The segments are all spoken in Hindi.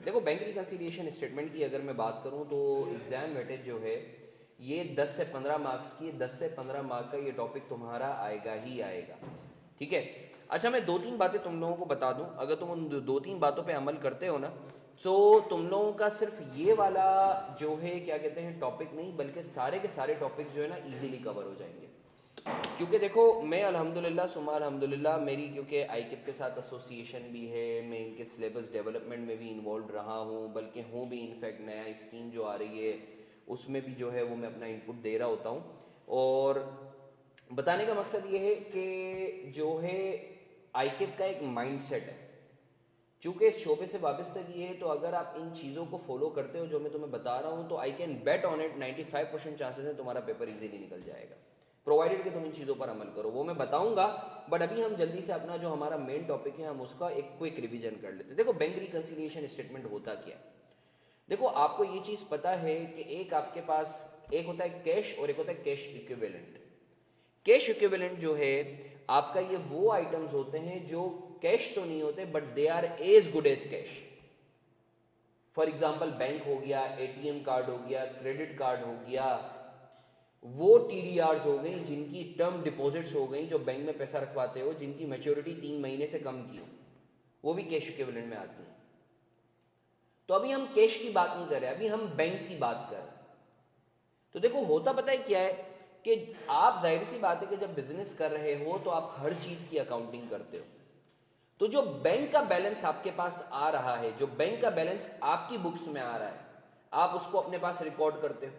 देखो बैंक रिकंसिलिएशन स्टेटमेंट की अगर मैं बात करूं तो एग्जाम वेटेज जो है ये 10 से 15 मार्क्स की, 10 से 15 मार्क का ये टॉपिक तुम्हारा आएगा ही आएगा, ठीक है। अच्छा, मैं दो तीन बातें तुम लोगों को बता दूं, अगर तुम उन दो तीन बातों पे अमल करते हो ना तो तुम लोगों का सिर्फ ये वाला जो है क्या कहते हैं टॉपिक नहीं, बल्कि सारे के सारे टॉपिक जो है ना इजीली कवर हो जाएंगे। क्योंकि देखो मैं अल्हम्दुलिल्लाह सुमा अल्हम्दुलिल्लाह मेरी क्योंकि आईकिप के साथ एसोसिएशन भी है, मैं इनके सिलेबस डेवलपमेंट में भी इन्वॉल्व रहा हूँ, बल्कि हूँ भी। इनफैक्ट नया स्कीम जो आ रही है उसमें भी जो है वो मैं अपना इनपुट दे रहा होता हूँ। और बताने का मकसद ये है कि जो है आईकिप का एक माइंडसेट है, चूँकि इस शोबे से वाबस्तगी है, तो अगर आप इन चीज़ों को फॉलो करते हो जो मैं तुम्हें बता रहा हूँ, तो I can bet on it 95% chances है तुम्हारा पेपर इजीली निकल जाएगा, प्रोवाइडेड कि तुम इन चीज़ों पर अमल करो। वो मैं बताऊंगा, बट अभी हम जल्दी से अपना जो हमारा मेन टॉपिक है हम उसका एक क्विक रिवीजन कर लेते हैं। देखो बैंक रिकंसिलिएशन स्टेटमेंट होता क्या है। देखो आपको ये चीज़ पता है कि एक आपके पास एक होता है कैश और एक होता है कैश इक्विवेलेंट। कैश इक्विवेलेंट जो है आपका, ये वो आइटम्स होते हैं जो कैश तो नहीं होते but they are as good as cash. For example bank हो गया, एटीएम कार्ड हो गया, क्रेडिट कार्ड हो गया, वो टीडीआर्स हो गई जिनकी टर्म डिपॉजिट्स हो गई, जो बैंक में पैसा रखवाते हो जिनकी मैच्योरिटी 3 महीने से कम की हो, वो भी कैश इक्विवेलेंट में आती है। तो अभी हम कैश की बात नहीं कर रहे, अभी हम बैंक की बात कर रहे हैं। तो देखो होता पता है क्या है कि आप जाहिर सी बात है कि जब बिजनेस कर रहे हो तो आप हर चीज की अकाउंटिंग करते हो। तो जो बैंक का बैलेंस आपके पास आ रहा है, जो बैंक का बैलेंस आपकी बुक्स में आ रहा है, आप उसको अपने पास रिकॉर्ड करते हो।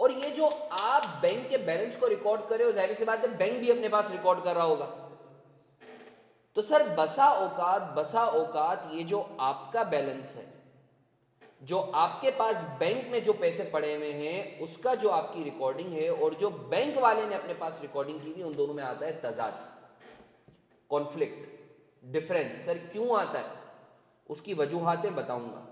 और ये जो आप बैंक के बैलेंस को रिकॉर्ड कर रहे हो, जाहिर सी बात है बैंक भी अपने पास रिकॉर्ड कर रहा होगा। तो सर बसा औकात ये जो आपका बैलेंस है, जो आपके पास बैंक में जो पैसे पड़े हुए हैं उसका जो आपकी रिकॉर्डिंग है, और जो बैंक वाले ने अपने पास रिकॉर्डिंग की हुई, उन दोनों में आता है तजाद, कॉन्फ्लिक्ट, डिफरेंस। सर क्यों आता है, उसकी वजूहातें बताऊंगा।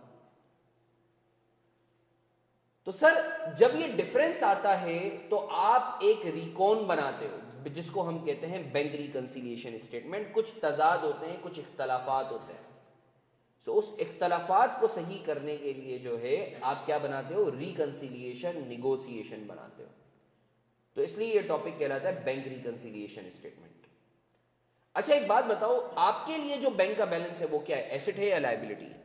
तो सर जब ये डिफरेंस आता है तो आप एक रिकॉन बनाते हो जिसको हम कहते हैं बैंक रिकंसिलिएशन स्टेटमेंट। कुछ तजाद होते हैं, कुछ इख्तलाफात होते हैं। सो उस इख्तलाफात को सही करने के लिए जो है आप क्या बनाते हो, रिकंसिलिएशन निगोसिएशन बनाते हो। तो इसलिए ये टॉपिक कहलाता है बैंक रिकंसिलिएशन स्टेटमेंट। अच्छा एक बात बताओ, आपके लिए जो बैंक का बैलेंस है वो क्या है, एसेट है या लायबिलिटी है?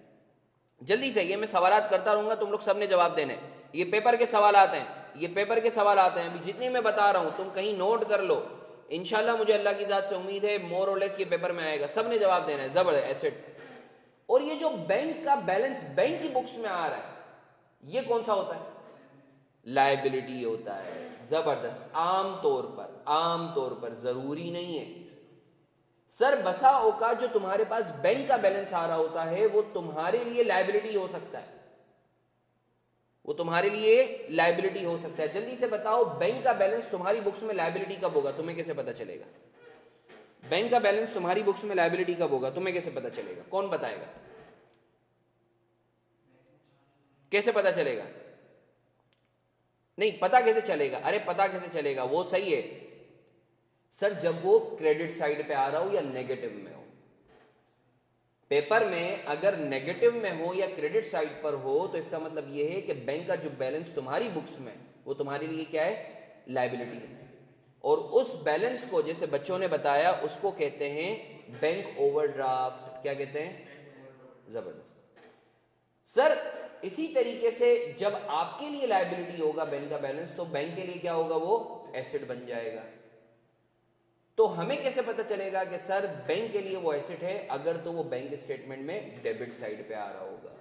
जल्दी से, ये मैं सवालात करता रहूंगा, तुम लोग सबने जवाब देने। ये पेपर के सवाल आते हैं, ये पेपर के सवाल आते हैं, अभी जितने मैं बता रहा हूं तुम कहीं नोट कर लो। इंशाल्लाह मुझे अल्लाह की जात से उम्मीद है मोर और लेस ये पेपर में आएगा, सबने जवाब देना है। जबर एसेट। और ये जो बैंक का बैलेंस बैंक की बुक्स में आ रहा है, ये कौन सा होता है, लायबिलिटी होता है। जबरदस्त। आमतौर पर जरूरी नहीं है सर, बसा औकात जो तुम्हारे पास बैंक का बैलेंस आ रहा होता है वो तुम्हारे लिए लायबिलिटी हो सकता है, वो तुम्हारे लिए लायबिलिटी हो सकता है। जल्दी से बताओ, बैंक का बैलेंस तुम्हारी बुक्स में लायबिलिटी कब होगा, तुम्हें कैसे पता चलेगा? बैंक का बैलेंस तुम्हारी बुक्स में लायबिलिटी कब होगा, तुम्हें कैसे पता चलेगा? कौन बताएगा? कैसे पता चलेगा? नहीं पता कैसे चलेगा, अरे पता कैसे चलेगा, वो सही है सर, जब वो क्रेडिट साइड पे आ रहा हो या नेगेटिव में हो। पेपर में अगर नेगेटिव में हो या क्रेडिट साइड पर हो तो इसका मतलब यह है कि बैंक का जो बैलेंस तुम्हारी बुक्स में, वो तुम्हारे लिए क्या है, लायबिलिटी है। और उस बैलेंस को, जैसे बच्चों ने बताया, उसको कहते हैं बैंक ओवरड्राफ्ट। क्या कहते हैं? जबरदस्त सर। इसी तरीके से जब आपके लिए लायबिलिटी होगा बैंक का बैलेंस, तो बैंक के लिए क्या होगा, वो एसेट बन जाएगा। तो हमें कैसे पता चलेगा कि सर बैंक के लिए वो एसेट है? अगर तो वो बैंक स्टेटमेंट में डेबिट साइड पे आ रहा होगा।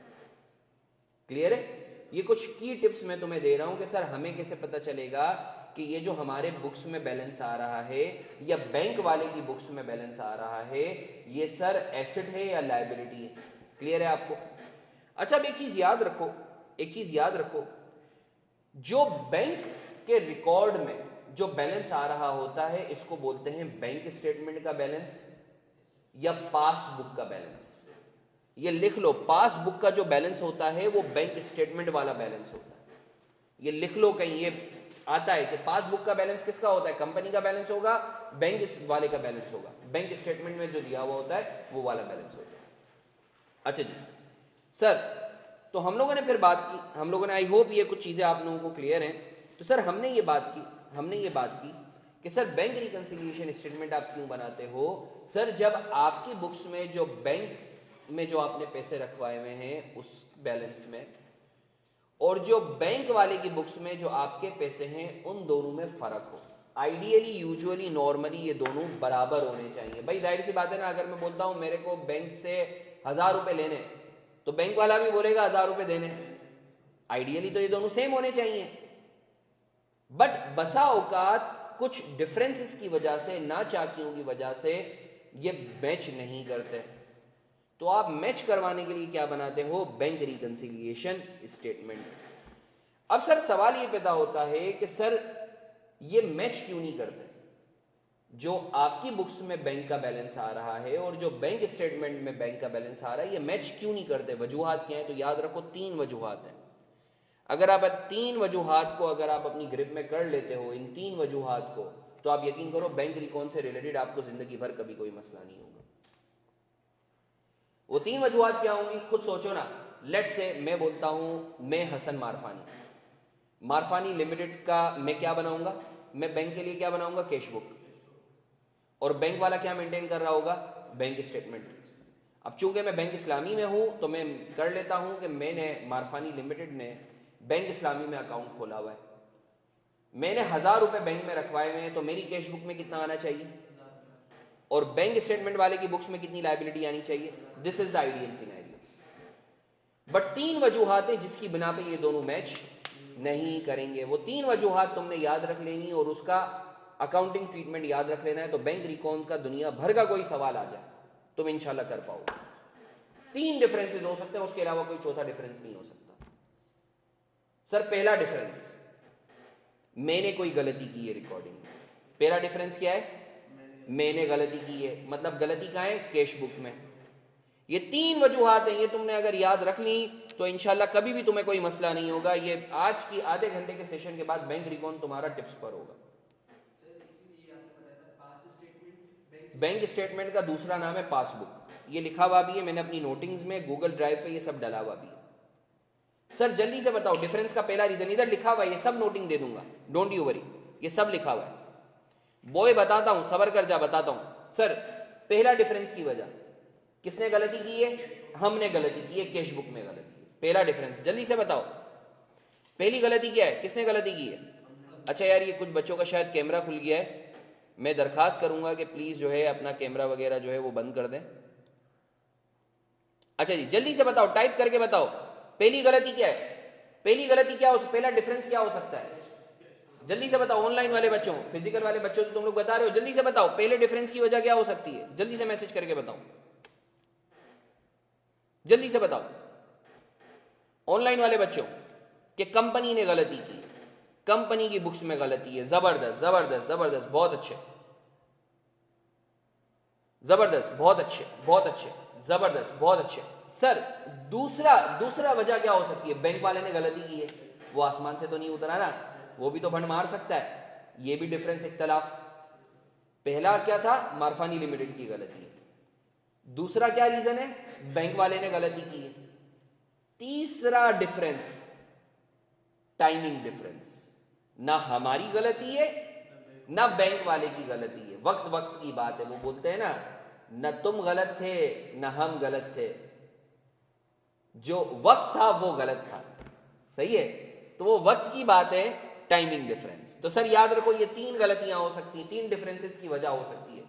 क्लियर है? ये कुछ की टिप्स मैं तुम्हें दे रहा हूं कि सर हमें कैसे पता चलेगा कि ये जो हमारे बुक्स में बैलेंस आ रहा है या बैंक वाले की बुक्स में बैलेंस आ रहा है, ये सर एसेट है या लायबिलिटी है। क्लियर है आपको? अच्छा, अब एक चीज याद रखो, एक चीज याद रखो, जो बैंक के रिकॉर्ड में जो बैलेंस आ रहा होता है इसको बोलते हैं बैंक स्टेटमेंट का बैलेंस या पासबुक का बैलेंस। ये लिख लो, पासबुक का जो बैलेंस होता है वो बैंक स्टेटमेंट वाला बैलेंस होता है। ये लिख लो कहीं, ये आता है कि पासबुक का बैलेंस किसका होता है, कंपनी का बैलेंस होगा, बैंक वाले का बैलेंस होगा। बैंक स्टेटमेंट में जो दिया हुआ होता है वो वाला बैलेंस होता है। अच्छा जी, सर तो हम लोगों ने फिर बात की, हम लोगों ने, आई होप ये कुछ चीज़ें आप लोगों को क्लियर हैं। तो सर हमने ये बात की कि सर बैंक रिकन्सिलिएशन स्टेटमेंट आप क्यों बनाते हो। सर जब आपकी बुक्स में जो बैंक में जो आपने पैसे रखवाए हुए हैं उस बैलेंस में, और जो बैंक वाले की बुक्स में जो आपके पैसे हैं, उन दोनों में फर्क हो। आइडियली, यूजुअली, नॉर्मली ये दोनों बराबर होने चाहिए। भाई जाहिर सी बात है ना, अगर मैं बोलता हूं मेरे को बैंक से 1000 रुपए लेने, तो बैंक वाला भी बोलेगा 1000 रुपए देने। आइडियली तो ये दोनों सेम होने चाहिए, बट बसा औकात कुछ डिफरेंसेस की वजह से, ना चाकियों की वजह से ये मैच नहीं करते। तो आप मैच करवाने के लिए क्या बनाते हो, बैंक रिकन्सिलिएशन स्टेटमेंट। अब सर सवाल ये पैदा होता है कि सर ये मैच क्यों नहीं करते, जो आपकी बुक्स में बैंक का बैलेंस आ रहा है और जो बैंक स्टेटमेंट में बैंक का बैलेंस आ रहा है, ये मैच क्यों नहीं करते। वजूहात क्या है, तो याद रखो 3 वजूहात हैं। अगर आप 3 वजूहात को अगर आप अपनी ग्रिप में कर लेते हो, इन 3 वजूहात को, तो आप यकीन करो बैंक रिकॉन से रिलेटेड आपको जिंदगी भर कभी कोई मसला नहीं होगा। वो 3 वजूहात क्या होंगी, खुद सोचो ना। लेट से मैं बोलता हूं, मैं हसन मारफानी लिमिटेड का मैं क्या बनाऊंगा, मैं बैंक के लिए क्या बनाऊंगा, कैश बुक। और बैंक वाला क्या मेंटेन कर रहा होगा, बैंक स्टेटमेंट। अब चूंकि मैं बैंक इस्लामी में हूं, तो मैं कर लेता हूं कि मैंने मारफानी लिमिटेड ने बैंक इस्लामी में अकाउंट खोला हुआ है, मैंने 1000 रुपए बैंक में रखवाए हुए हैं, तो मेरी कैश बुक में कितना आना चाहिए, और बैंक स्टेटमेंट वाले की बुक्स में कितनी लायबिलिटी आनी चाहिए। This is the ideal scenario. But 3 वजूहात हैं जिसकी बिना पे ये दोनों मैच नहीं करेंगे। वो 3 वजूहात तुमने याद रख लेनी, और उसका अकाउंटिंग ट्रीटमेंट याद रख लेना है। तो बैंक रिकॉन का दुनिया भर का कोई सवाल आ जाए, तुम इंशाल्लाह कर पाओगे। 3 डिफरेंसेस हो सकते हैं, उसके अलावा कोई चौथा डिफरेंस नहीं हो सकता। सर पहला डिफरेंस, मैंने कोई गलती की है रिकॉर्डिंग में। पहला डिफरेंस क्या है, मैंने गलती की है, मतलब गलती कहाँ है, कैश बुक में। ये 3 वजूहात हैं, ये तुमने अगर याद रख ली तो इंशाल्लाह कभी भी तुम्हें कोई मसला नहीं होगा। ये आज की आधे घंटे के सेशन के बाद बैंक रिकॉन तुम्हारा टिप्स पर होगा। बैंक स्टेटमेंट का दूसरा नाम है पासबुक। ये लिखा हुआ भी है, मैंने अपनी नोटिंग्स में गूगल ड्राइव पे ये सब डाला हुआ भी है। सर जल्दी से बताओ डिफरेंस का पहला रीजन, इधर लिखा हुआ है, ये सब नोटिंग दे दूंगा, डोंट यू वरी, ये सब लिखा हुआ है। बॉय बताता हूं, सबर कर जा, बताता हूं। सर पहला डिफरेंस की वजह, किसने गलती की है, हमने गलती की है, कैश बुक में गलती है। पहला डिफरेंस जल्दी से बताओ, पहली गलती क्या है, किसने गलती की है। अच्छा यार, ये कुछ बच्चों का शायद कैमरा खुल गया है, मैं दरखास्त करूंगा कि प्लीज जो है अपना कैमरा वगैरह जो है वो बंद कर दें। अच्छा जी, जल्दी से बताओ, टाइप करके बताओ, पहली गलती क्या है, पहली गलती क्या हो, पहला डिफरेंस क्या हो सकता है। जल्दी से बताओ, ऑनलाइन वाले बच्चों, फिजिकल वाले बच्चों तो तुम लोग बता रहे हो, जल्दी से बताओ पहले डिफरेंस की वजह क्या हो सकती है, जल्दी से मैसेज करके बताओ, जल्दी से बताओ। ऑनलाइन वाले बच्चों कि कंपनी ने गलती की, कंपनी की बुक्स में गलती है। जबरदस्त जबरदस्त जबरदस्त, बहुत अच्छे, जबरदस्त, बहुत अच्छे बहुत अच्छे, जबरदस्त, बहुत अच्छे। सर दूसरा वजह क्या हो सकती है, बैंक वाले ने गलती की है, वो आसमान से तो नहीं उतरा ना, वो भी तो भंड मार सकता है, ये भी डिफरेंस इख्तलाफ। पहला क्या था, मारफानी लिमिटेड की गलती है, दूसरा क्या रीजन है, बैंक वाले ने गलती की है। तीसरा डिफरेंस टाइमिंग डिफरेंस, ना हमारी गलती है ना बैंक वाले की गलती है, वक्त वक्त की बात है। वो बोलते हैं ना, न तुम गलत थे न हम गलत थे, जो वक्त था वो गलत था, सही है। तो वो वक्त की बात है, टाइमिंग डिफरेंस। तो सर याद रखो, ये 3 गलतियां हो सकती हैं, 3 डिफरेंसेस की वजह हो सकती है।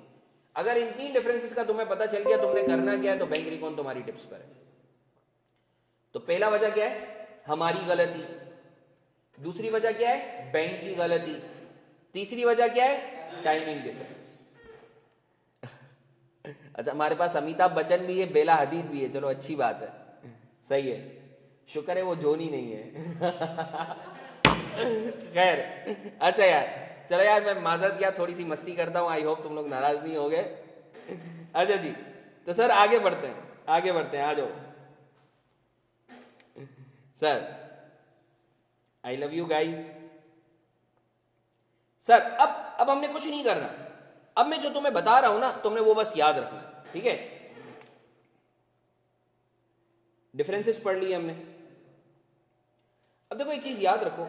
अगर इन 3 डिफरेंसेस का तुम्हें पता चल गया, तुमने करना क्या है, तो बैंक रिकॉन तुम्हारी टिप्स पर है। तो पहला वजह क्या है, हमारी गलती। दूसरी वजह क्या है, बैंक की गलती। तीसरी वजह क्या है, टाइमिंग डिफरेंस। अच्छा, हमारे पास अमिताभ बच्चन भी है, बेला हदीद भी है, चलो अच्छी बात है, सही है, शुक्र है वो जोनी नहीं है। खैर, अच्छा यार, चलो यार, मैं माजरत किया, थोड़ी सी मस्ती करता हूँ, आई होप तुम लोग नाराज नहीं हो गए। अच्छा जी, तो सर आगे बढ़ते हैं, आगे बढ़ते हैं, आ जाओ। Sir I love you guys. Sir अब हमने कुछ नहीं करना, अब मैं जो तुम्हें बता रहा हूं ना, तुमने वो बस याद रखना, ठीक है। डिफरेंसेस पढ़ लिए हमने। अब देखो एक चीज याद रखो,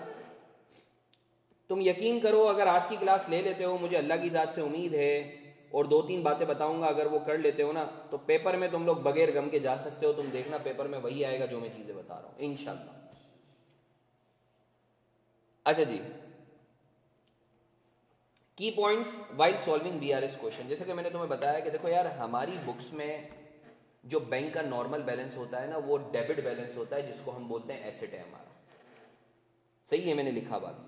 तुम यकीन करो अगर आज की क्लास ले लेते हो, मुझे अल्लाह की ज़ात से उम्मीद है, और 2-3 बातें बताऊंगा, अगर वो कर लेते हो ना तो पेपर में तुम लोग बगैर गम के जा सकते हो। तुम देखना पेपर में वही आएगा जो मैं चीज़ें बता रहा हूँ इंशाल्लाह। अच्छा जी, की points while solving BRS question. जैसे कि मैंने तुम्हें बताया कि देखो यार, हमारी बुक्स में जो बैंक का नॉर्मल बैलेंस होता है ना, वो डेबिट बैलेंस होता है, जिसको हम बोलते हैं एसेट है हमारा। सही है, मैंने लिखा हुआ भी।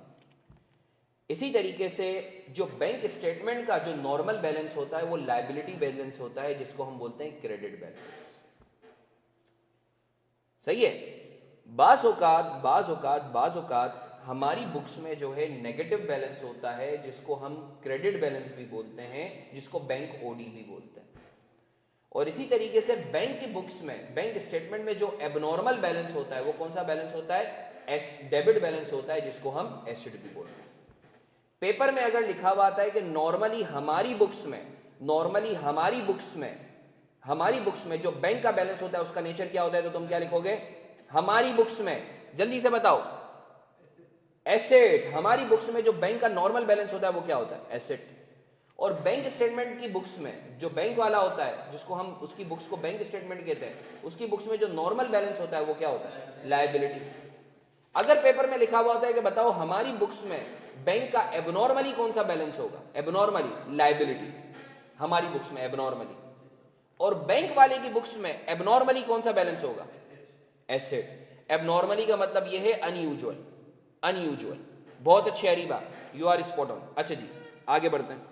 इसी तरीके से जो बैंक स्टेटमेंट का जो नॉर्मल बैलेंस होता है वो लायबिलिटी बैलेंस होता है, जिसको हम बोलते हैं क्रेडिट बैलेंस। सही है। बाज़ औकात हमारी बुक्स में जो है नेगेटिव बैलेंस होता है, जिसको हम क्रेडिट बैलेंस भी बोलते हैं, जिसको बैंक ओडी भी बोलते हैं। और इसी तरीके से बैंक की बुक्स में, बैंक स्टेटमेंट में जो एबनॉर्मल बैलेंस होता है वो कौन सा बैलेंस होता है? डेबिट बैलेंस होता है, जिसको हम एसिड भी बोलते हैं। पेपर में अगर लिखा हुआ आता है कि नॉर्मली हमारी बुक्स में जो बैंक का बैलेंस होता है उसका नेचर क्या होता है, तो तुम क्या लिखोगे? हमारी बुक्स में, जल्दी से बताओ, एसेट। हमारी बुक्स में जो बैंक का नॉर्मल बैलेंस होता है वो क्या होता है? एसेट। और बैंक स्टेटमेंट की बुक्स में जो बैंक वाला होता है, जिसको हम उसकी बुक्स को बैंक स्टेटमेंट कहते हैं, उसकी बुक्स में जो नॉर्मल बैलेंस होता है वो क्या होता है? लायबिलिटी। अगर पेपर में लिखा हुआ होता है कि बताओ हमारी बुक्स में बैंक का एबनॉर्मली कौन सा बैलेंस होगा? एबनॉर्मली लायबिलिटी, हमारी बुक्स में एबनॉर्मली। और बैंक वाले की बुक्स में एबनॉर्मली कौन सा बैलेंस होगा? एसेट। एबनॉर्मली का मतलब यह है अनयूजुअल। बहुत अच्छी Areeba, you are spot on. अच्छा जी, आगे बढ़ते हैं।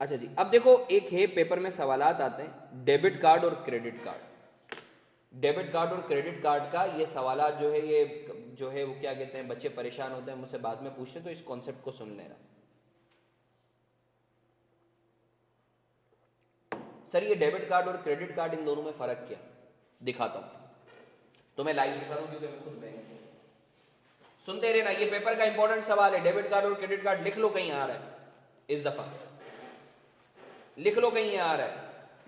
अच्छा जी, अब देखो एक है पेपर में सवालात आते हैं डेबिट कार्ड और क्रेडिट कार्ड। डेबिट कार्ड और क्रेडिट कार्ड का ये सवालात जो है, ये जो है वो क्या कहते हैं, बच्चे परेशान होते हैं, मुझसे बाद में पूछते हैं, तो इस कॉन्सेप्ट को सुन लेना। सर ये डेबिट कार्ड और क्रेडिट कार्ड, इन दोनों में फर्क क्या? दिखाता हूं, तो मैं लाइव दिखा दूं क्योंकि मैं खुद बैंक से। सुनते रहना, ये पेपर का इंपॉर्टेंट सवाल है। डेबिट कार्ड और क्रेडिट कार्ड लिख लो, कहीं आ रहा है इस दफा, लिख लो कहीं आ रहा है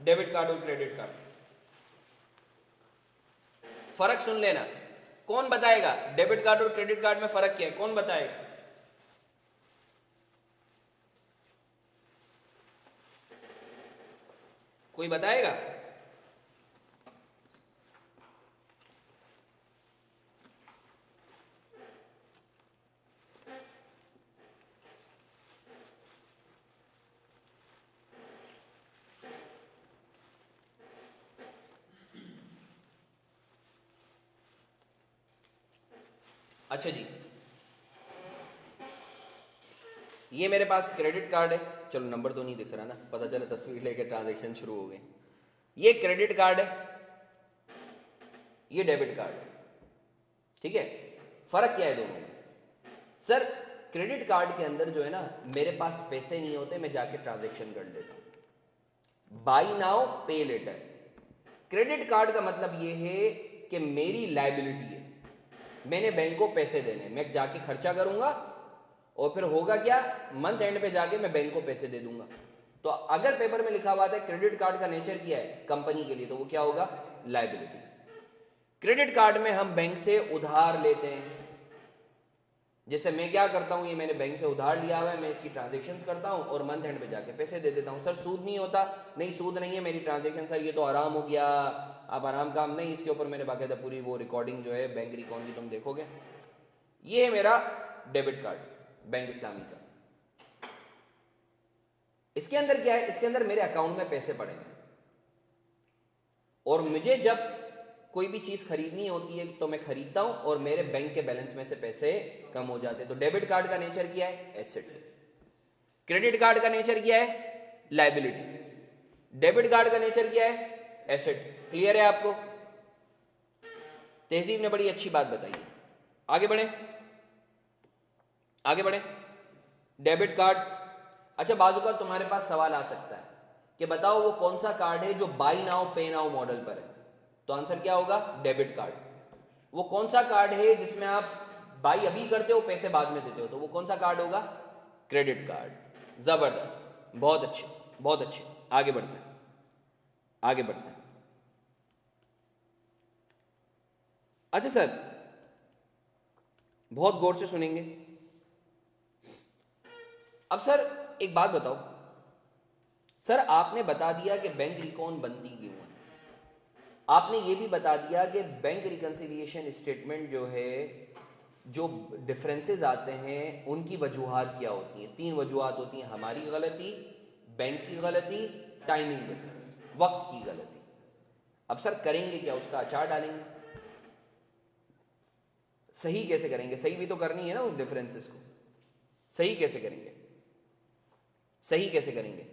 डेबिट कार्ड और क्रेडिट कार्ड। फर्क सुन लेना, कौन बताएगा डेबिट कार्ड और क्रेडिट कार्ड में फर्क क्या है? कौन बताएगा? कोई बताएगा? अच्छा जी, ये मेरे पास क्रेडिट कार्ड है। चलो नंबर तो नहीं दिख रहा ना, पता चला तस्वीर लेके ट्रांजैक्शन शुरू हो गए। ये क्रेडिट कार्ड है, ये डेबिट कार्ड है। ठीक है, फर्क क्या है दोनों में? सर क्रेडिट कार्ड के अंदर जो है ना, मेरे पास पैसे नहीं होते, मैं जाके ट्रांजैक्शन कर लेता हूं, बाई नाउ पे लेटर। क्रेडिट कार्ड का मतलब ये है कि मेरी लायबिलिटी है, मैंने बैंक को पैसे देने, मैं जाके खर्चा करूंगा और फिर होगा क्या, मंथ एंड पे जाके मैं बैंक को पैसे दे दूंगा। तो अगर पेपर में लिखा हुआ था क्रेडिट कार्ड का नेचर क्या है कंपनी के लिए, तो वो क्या होगा? लायबिलिटी। क्रेडिट कार्ड में हम बैंक से उधार लेते हैं। जैसे मैं क्या करता हूं, ये मैंने बैंक से उधार लिया हुआ है, मैं इसकी ट्रांजेक्शन्स करता हूं और मंथ एंड पे जाके पैसे दे देता हूं। सर सूद नहीं होता? नहीं सूद नहीं है मेरी ट्रांजेक्शन। सर ये तो आराम हो गया, आप आराम काम नहीं, इसके ऊपर मैंने बाकायदा पूरी वो रिकॉर्डिंग जो है बैंक रिकॉर्ड की तुम देखोगे। ये है मेरा डेबिट कार्ड बैंक इस्लामी का। इसके अंदर क्या है? इसके अंदर मेरे अकाउंट में पैसे पड़ेंगे और मुझे जब कोई भी चीज खरीदनी होती है तो मैं खरीदता हूं और मेरे बैंक के बैलेंस में से पैसे कम हो जाते हैं। तो डेबिट कार्ड का नेचर क्या है? एसेट। क्रेडिट कार्ड का नेचर क्या है? लायबिलिटी। डेबिट कार्ड का नेचर क्या है? एसेट। क्लियर है आपको? तहजीब ने बड़ी अच्छी बात बताई। आगे बढ़े, आगे बढ़े। डेबिट कार्ड, अच्छा बाजू का तुम्हारे पास सवाल आ सकता है कि बताओ वो कौन सा कार्ड है जो बाई नाउ पे नाउ मॉडल पर है, तो आंसर क्या होगा? Debit card. वो कौन सा कार्ड है जिसमें आप बाई अभी करते हो पैसे बाद में देते हो, तो वो कौन सा कार्ड होगा? Credit card. जबरदस्त, बहुत अच्छे, बहुत अच्छे। आगे बढ़ते हैं, आगे बढ़ते हैं। अच्छा सर, बहुत गौर से सुनेंगे। अब सर एक बात बताओ सर, आपने बता दिया कि बैंक रिकॉन बनती क्यों है, आपने ये भी बता दिया कि बैंक रिकंसिलिएशन स्टेटमेंट जो है, जो डिफरेंसेस आते हैं उनकी वजूहात क्या होती हैं। 3 वजूहात होती हैं, हमारी गलती, बैंक की गलती, टाइमिंग डिफरेंस, वक्त की गलती। अब सर करेंगे क्या, उसका अचार डालेंगे। सही कैसे करेंगे, सही भी तो करनी है ना उस डिफरेंसेस को, सही कैसे करेंगे, सही कैसे करेंगे,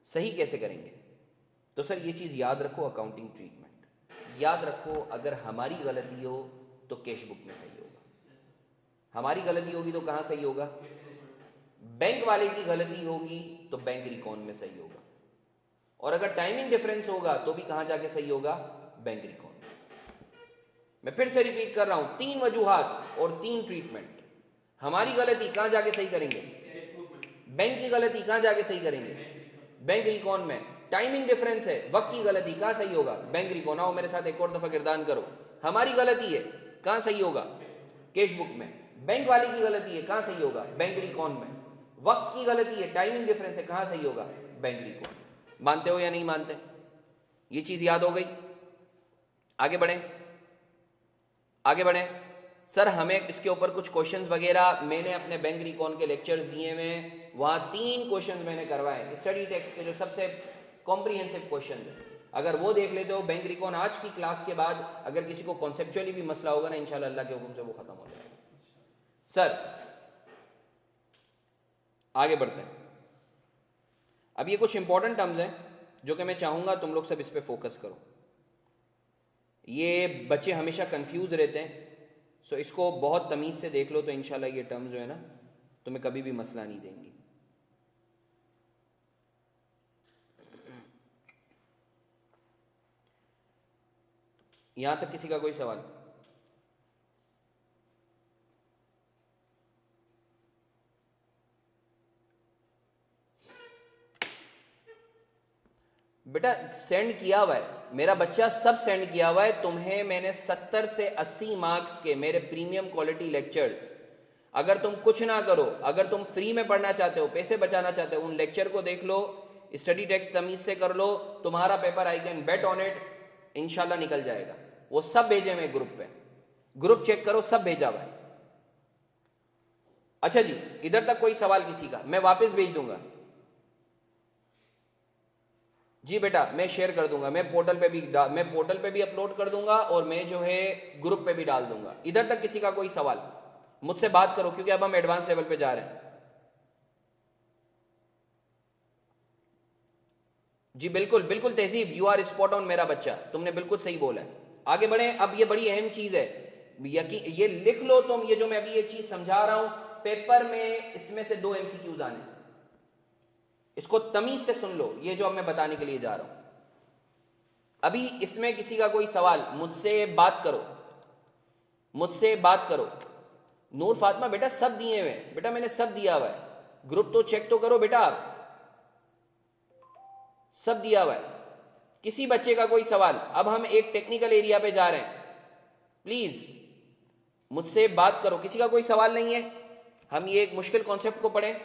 सही कैसे करेंगे। तो सर ये चीज़ याद रखो, अकाउंटिंग ट्रीटमेंट याद रखो। अगर हमारी गलती हो तो कैश बुक में सही होगा, हमारी गलती होगी तो कहाँ सही होगा, बैंक वाले की गलती होगी तो बैंक रिकॉन में सही होगा, और अगर टाइमिंग डिफरेंस होगा तो भी कहाँ जाके सही होगा, बैंक रिकॉन। मैं फिर से रिपीट कर रहा हूं, 3 वजूहात और 3 ट्रीटमेंट। हमारी गलती कहाँ जाके सही करेंगे, बैंक की गलती कहाँ जाके सही करेंगे, बैंक रिकॉन में। टाइमिंग डिफरेंस है, वक्त की गलती कहाँ सही होगा, बैंक रिकॉन। आओ मेरे साथ एक और दफा किरदान करो। हमारी गलती है, कहाँ सही होगा, कैश बुक में। बैंक वाले की गलती है, कहाँ सही होगा, बैंक रिकॉन में। वक्त की गलती है, टाइमिंग डिफरेंस है, कहाँ सही होगा, बैंक रिकॉन। मानते हो या नहीं मानते, ये चीज याद हो गई। आगे बढ़े, आगे बढ़े। सर हमें इसके ऊपर कुछ क्वेश्चंस वगैरह मैंने अपने बैंक रिकॉन के लेक्चर्स दिए में, वहाँ 3 क्वेश्चंस मैंने करवाए स्टडी टेक्स्ट के, जो सबसे कॉम्प्रिहेंसिव क्वेश्चन है। अगर वो देख लेते हो बैंक रिकॉन, आज की क्लास के बाद अगर किसी को कॉन्सेप्चुअली भी मसला होगा ना, इंशाल्लाह अल्लाह के हुक्म से वो खत्म हो जाएगा। सर आगे बढ़ते हैं। अब ये कुछ इंपॉर्टेंट टर्म्स हैं जो कि मैं चाहूंगा तुम लोग सब इस पर फोकस करो। ये बच्चे हमेशा कंफ्यूज रहते हैं, सो इसको बहुत तमीज़ से देख लो तो इंशाल्लाह ये टर्म्स जो है ना तुम्हें कभी भी मसला नहीं देंगी। यहां तक किसी का कोई सवाल? बेटा सेंड किया हुआ है, मेरा बच्चा सब सेंड किया हुआ है तुम्हें। मैंने 70 से 80 मार्क्स के मेरे प्रीमियम क्वालिटी लेक्चर्स, अगर तुम कुछ ना करो, अगर तुम फ्री में पढ़ना चाहते हो, पैसे बचाना चाहते हो, उन लेक्चर को देख लो, स्टडी टेक्स्ट तमीज से कर लो, तुम्हारा paper I can bet on it इंशाल्लाह निकल जाएगा। वो सब भेजे मैं ग्रुप पे, ग्रुप चेक करो, सब भेजा हुआ है। अच्छा जी, इधर तक कोई सवाल किसी का? मैं वापस भेज दूंगा जी बेटा, मैं शेयर कर दूंगा, मैं पोर्टल पे भी अपलोड कर दूंगा और मैं जो है ग्रुप पे भी डाल दूंगा। इधर तक किसी का कोई सवाल? मुझसे बात करो क्योंकि अब हम एडवांस लेवल पे जा रहे हैं। जी बिल्कुल बिल्कुल तहजीब, यू आर स्पॉट ऑन मेरा बच्चा, तुमने बिल्कुल सही बोला है। आगे बढ़े। अब ये बड़ी अहम चीज है, ये लिख लो तुम, ये जो मैं अभी ये चीज समझा रहा हूं पेपर में, इसमें से 2 MCQs आने, इसको तमीज से सुन लो, ये जो अब मैं बताने के लिए जा रहा हूं। अभी इसमें किसी का कोई सवाल, मुझसे बात करो, मुझसे बात करो। नूर फातिमा बेटा सब दिए हुए, बेटा मैंने सब दिया हुआ है, ग्रुप तो चेक तो करो बेटा आप, सब दिया हुआ है। किसी बच्चे का कोई सवाल? अब हम एक टेक्निकल एरिया पे जा रहे हैं, प्लीज मुझसे बात करो। किसी का कोई सवाल नहीं है? हम ये एक मुश्किल कॉन्सेप्ट को पढ़ें,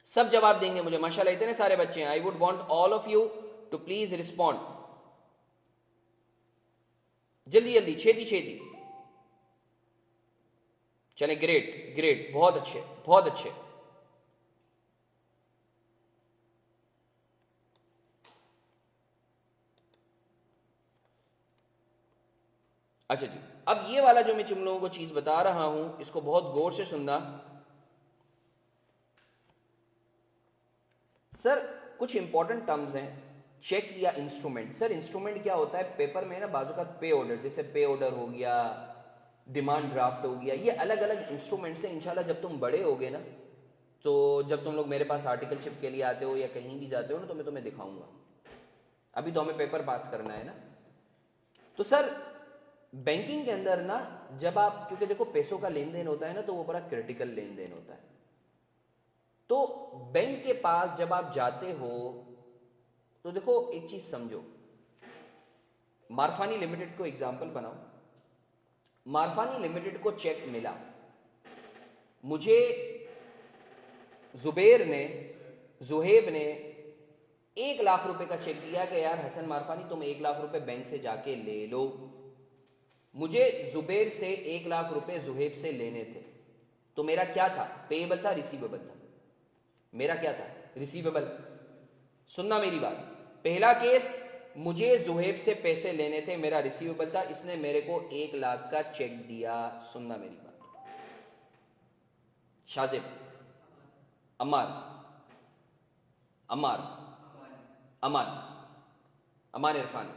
सब जवाब देंगे मुझे, माशाल्लाह इतने सारे बच्चे हैं। I would want all of you to please respond, जल्दी जल्दी, छेती छेती। चले, ग्रेट ग्रेट, बहुत अच्छे बहुत अच्छे। अच्छा जी, अब ये वाला जो मैं तुम लोगों को चीज बता रहा हूं, इसको बहुत गौर से सुनना। सर कुछ इंपॉर्टेंट टर्म्स हैं, चेक या इंस्ट्रूमेंट। सर इंस्ट्रूमेंट क्या होता है, पेपर में ना बाजू का पे ऑर्डर, जैसे पे ऑर्डर हो गया, डिमांड ड्राफ्ट हो गया, ये अलग अलग इंस्ट्रूमेंट्स हैं। इंशाल्लाह जब तुम बड़े होगे ना, तो जब तुम लोग मेरे पास आर्टिकलशिप के लिए आते हो या कहीं भी जाते हो ना, तो मैं तुम्हें दिखाऊंगा। अभी तो हमें पेपर पास करना है ना। तो सर बैंकिंग के अंदर ना, जब आप, क्योंकि देखो पैसों का लेन देन होता है ना, तो वो बड़ा क्रिटिकल लेन देन होता है। तो बैंक के पास जब आप जाते हो तो देखो एक चीज समझो, मारफानी लिमिटेड को एग्जाम्पल बनाओ। मारफानी लिमिटेड को चेक मिला, मुझे जुहेब ने 1 लाख रुपए का चेक दिया कि यार हसन मारफानी तुम 1 लाख रुपए बैंक से जाके ले लो। मुझे जुबैर से 1 लाख रुपए जुहेब से लेने थे, तो मेरा क्या था, पेएबल था रिसीवेबल था? मेरा क्या था, रिसीवेबल। सुनना मेरी बात, पहला केस मुझे जुहेब से पैसे लेने थे, मेरा रिसीवेबल था, इसने मेरे को 1 लाख का चेक दिया। सुनना मेरी बात, शाजिब, अम्मार, अमान इरफान।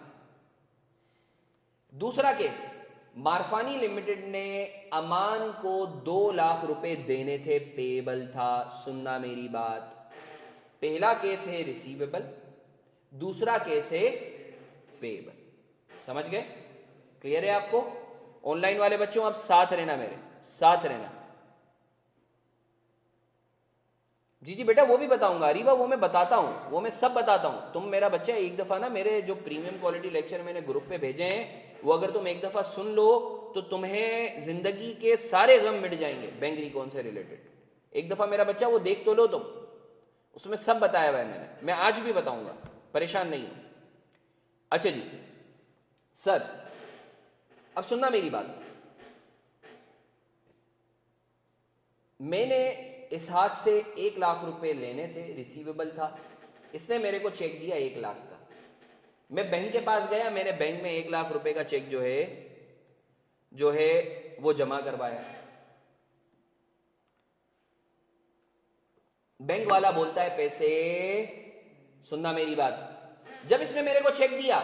दूसरा केस, मारफानी लिमिटेड ने अमान को 2 लाख रुपए देने थे, पेएबल था। सुनना मेरी बात, पहला केस है रिसीवेबल, दूसरा केस है पेएबल। समझ गए? क्लियर है आपको? ऑनलाइन वाले बच्चों आप साथ रहना, मेरे साथ रहना। जी बेटा, वो भी बताऊंगा अरीबा, वो मैं बताता हूं, वो मैं सब बताता हूं। तुम मेरा बच्चा एक दफा ना मेरे जो प्रीमियम क्वालिटी लेक्चर मैंने ग्रुप पे भेजे हैं, वो अगर तुम एक दफा सुन लो तो तुम्हें जिंदगी के सारे गम मिट जाएंगे बैंक रिकॉन से रिलेटेड। एक दफा मेरा बच्चा वो देख तो लो तुम, उसमें सब बताया हुआ है मैंने, मैं आज भी बताऊंगा, परेशान नहीं हो। अच्छा जी सर, अब सुनना मेरी बात। मैंने इस हाथ से 1 लाख रुपए लेने थे, रिसीवेबल था, इसने मेरे को चेक दिया 1 लाख का। मैं बैंक के पास गया, मैंने बैंक में 1 लाख रुपए का चेक जो है वो जमा करवाया। बैंक वाला बोलता है पैसे, सुनना मेरी बात, जब इसने मेरे को चेक दिया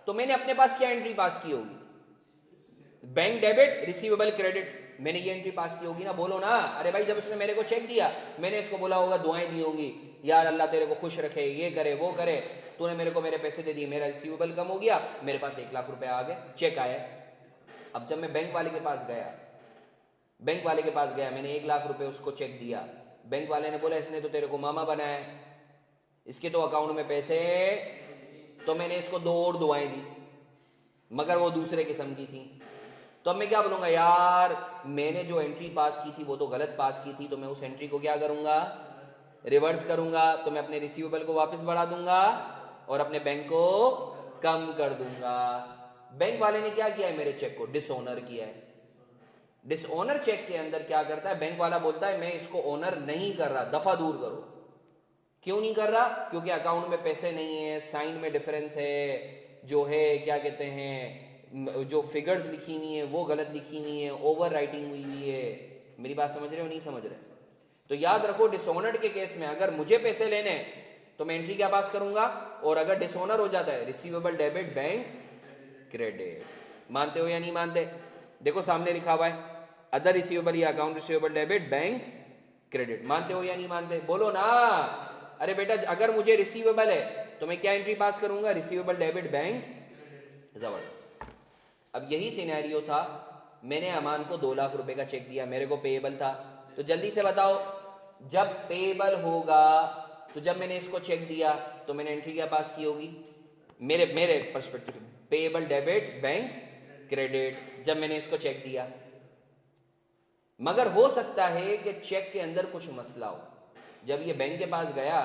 तो मैंने अपने पास क्या एंट्री पास की होगी, बैंक डेबिट रिसीवेबल क्रेडिट, मैंने ये एंट्री पास की होगी ना, बोलो ना। अरे भाई, जब उसने मेरे को चेक दिया मैंने इसको बोला होगा, दुआएं दी होंगी, यार अल्लाह तेरे को खुश रखे, ये करे वो करे, तूने मेरे को मेरे पैसे दे दिए, मेरा रिसीवेबल कम हो गया, मेरे पास 1 लाख रुपए आ गए, चेक आया। अब जब मैं बैंक वाले के पास गया, मैंने 1 लाख रुपए उसको चेक दिया, बैंक वाले ने बोला इसने तो तेरे को मामा बनाया है, इसके तो अकाउंट में पैसे, तो मैंने इसको 2 और दुआएं दी, मगर वो दूसरे किस्म की थी। तो अब मैं क्या बोलूंगा, यार मैंने जो एंट्री पास की थी वो तो गलत पास की थी, तो मैं उस एंट्री को क्या करूंगा, रिवर्स करूंगा। तो मैं अपने रिसीवेबल को वापस बढ़ा दूंगा और अपने बैंक को कम कर दूंगा। बैंक वाले ने क्या किया है, मेरे चेक को डिसऑनर किया है। डिसऑनर चेक के अंदर क्या करता है, बैंक वाला बोलता है मैं इसको ऑनर नहीं कर रहा, दफा दूर करो। क्यों नहीं कर रहा? क्योंकि अकाउंट में पैसे नहीं है, साइन में डिफरेंस है, जो है क्या कहते हैं, जो फिगर्स लिखी हुई है वो गलत लिखी हुई है, ओवर राइटिंग हुई है। मेरी बात समझ रहे हो नहीं समझ रहे? तो याद रखो, डिसऑनर्ड के केस में अगर मुझे पैसे लेने तो मैं एंट्री क्या पास करूंगा, और अगर डिसऑनर हो जाता है रिसीवेबल डेबिट बैंक क्रेडिट। मानते हो या नहीं मानते? देखो सामने लिखा हुआ है, अदर रिसीवेबल या account receivable debit bank credit. मानते हो या नहीं मानते? बोलो ना। अरे बेटा, अगर मुझे रिसीवेबल है तो मैं क्या एंट्री पास करूंगा, रिसीवेबल डेबिट बैंक। जबरदस्त। अब यही सिनेरियो था, मैंने अमान को 2 लाख रुपए का चेक दिया, मेरे को पेएबल था, तो जल्दी से बताओ, जब पेएबल होगा तो जब मैंने इसको चेक दिया तो मैंने एंट्री क्या पास की होगी, मेरे perspective, payable debit bank credit, जब मैंने इसको चेक दिया। मगर हो सकता है कि चेक के अंदर कुछ मसला हो। जब ये बैंक के पास गया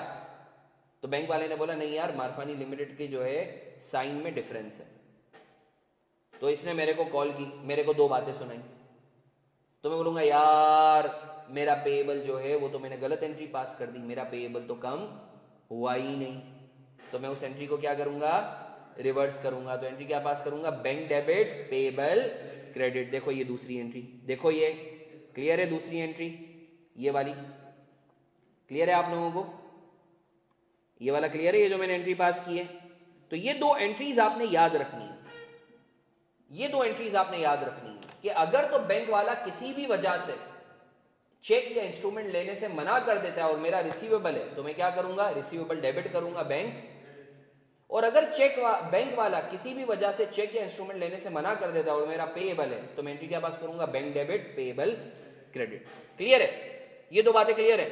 तो बैंक वाले ने बोला नहीं यार, मारफानी लिमिटेड की जो है साइन में डिफरेंस है। तो इसने मेरे को कॉल की, मेरे को 2 बातें सुनाई, तो मैं बोलूंगा यार मेरा पेएबल जो है वो तो मैंने गलत एंट्री पास कर दी, मेरा पेएबल तो कम हुआ ही नहीं। तो मैं उस एंट्री को क्या करूंगा, रिवर्स करूंगा। तो एंट्री क्या पास करूंगा, बैंक डेबिट पेएबल क्रेडिट। देखो ये दूसरी एंट्री, देखो ये क्लियर है, दूसरी एंट्री ये वाली क्लियर है आप लोगों को, ये वाला क्लियर है, ये जो मैंने एंट्री पास की है। तो ये 2 एंट्रीज आपने याद रखनी है, ये 2 एंट्रीज आपने याद रखनी है कि अगर तो बैंक वाला किसी भी वजह से चेक या इंस्ट्रूमेंट लेने से मना कर देता है और मेरा रिसीवेबल है तो मैं क्या करूंगा, रिसीवेबल डेबिट करूंगा बैंक। और अगर बैंक वाला किसी भी वजह से चेक या इंस्ट्रूमेंट लेने से मना कर देता है और मेरा पेएबल है तो मैं एंट्री क्या पास करूंगा, bank debit payable credit. Clear है? ये 2 बातें क्लियर है?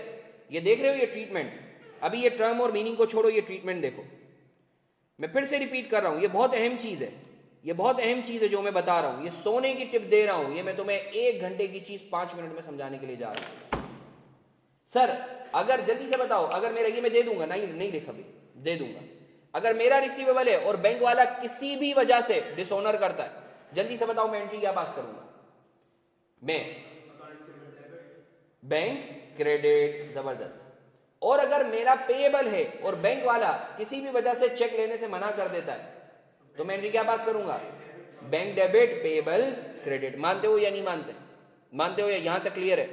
ये देख रहे हो ये ट्रीटमेंट। अभी ये टर्म और मीनिंग को छोड़ो, ये ट्रीटमेंट देखो, मैं फिर से रिपीट कर रहा हूं, ये बहुत अहम चीज है। ये बहुत अहम चीज है जो मैं बता रहा हूं, ये सोने की टिप दे रहा हूं, ये मैं तुम्हें 1 घंटे की चीज 5 मिनट में समझाने के लिए जा रहा हूं। सर अगर जल्दी से बताओ, अगर मेरा ये मैं दे दूंगा, नहीं नहीं लिखा भी, दे दूंगा, अगर मेरा रिसीवेबल है और बैंक वाला किसी भी वजह से डिसऑनर करता है, जल्दी से बताओ मैं एंट्री क्या पास करूंगा? मैं बैंक क्रेडिट, जबरदस्त। और अगर मेरा पेएबल है और बैंक वाला किसी भी वजह से चेक लेने से मना कर देता है, तो मैं एंट्री क्या पास करूंगा? Bank debit payable credit. मानते हो या नहीं मानते? मानते हो या यहां तक क्लियर है?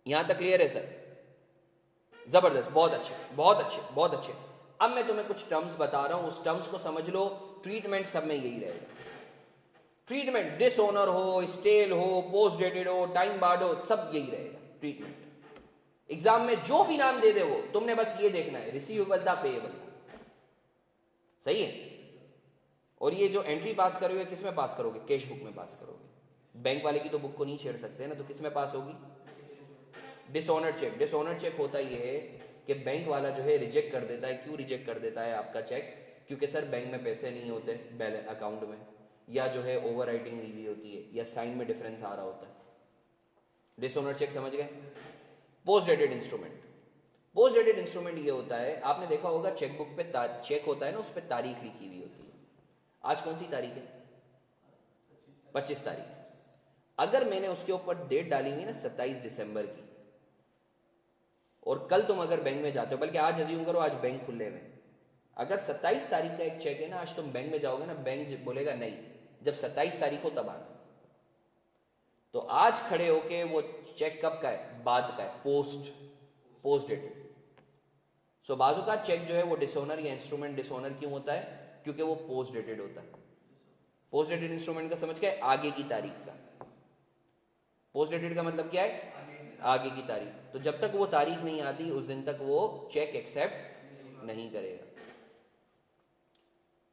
यहां तक क्लियर है सर? जबरदस्त, बहुत अच्छे बहुत अच्छे बहुत अच्छे। अब मैं तुम्हें कुछ टर्म्स बता रहा हूं, उस टर्म्स को समझ लो। ट्रीटमेंट सब में यही रहेगा। ट्रीटमेंट डिसऑनर हो, स्टेल हो, पोस्ट डेटेड हो, टाइम बार्ड हो, सब यही रहेगा ट्रीटमेंट। एग्जाम में जो भी नाम दे दे वो तुमने बस ये देखना है, रिसीवेबल था पेएबल था, सही है। और ये जो एंट्री पास करोगे किस में पास करोगे? कैश बुक में पास करोगे। बैंक वाले की तो बुक को नहीं छेड़ सकते ना, तो किस में पास होगी? Dishonour check. डिसऑनर चेक होता ये है कि बैंक वाला जो है रिजेक्ट कर देता है। क्यों रिजेक्ट कर देता है आपका चेक? क्योंकि सर बैंक में पैसे नहीं होते बैलेंस अकाउंट में, या जो है ओवर राइटिंग हुई होती है, या साइन में डिफरेंस आ रहा होता है। डिसऑनर चेक समझ गए? Post dated instrument. Post dated instrument ये होता है, आपने देखा होगा चेकबुक पे चेक होता है ना, उस पर तारीख लिखी हुई होती है। आज कौन सी तारीख है? 25 तारीख। अगर मैंने उसके ऊपर डेट डाली हुई ना 27 दिसंबर की, और कल तुम अगर बैंक में जाते हो, बल्कि आज अज्यूम करो आज बैंक खुले हुए, अगर 27 तारीख का एक चेक है ना, आज तुम बैंक में जाओगे ना, बैंक बोलेगा नहीं, जब 27 तारीख हो तब आना। तो आज खड़े होके वो चेक कब का है? बाद का है, पोस्ट डेटेड। सो बाजू का चेक जो है वो डिसऑनर या इंस्ट्रूमेंट डिसऑनर क्यों होता है? क्योंकि वो पोस्ट डेटेड होता है। पोस्ट डेटेड इंस्ट्रूमेंट का समझ क्या है? आगे की तारीख का। पोस्ट डेटेड का मतलब क्या है? आगे की तारीख। तो जब तक वो तारीख नहीं आती उस दिन तक वो चेक एक्सेप्ट नहीं करेगा।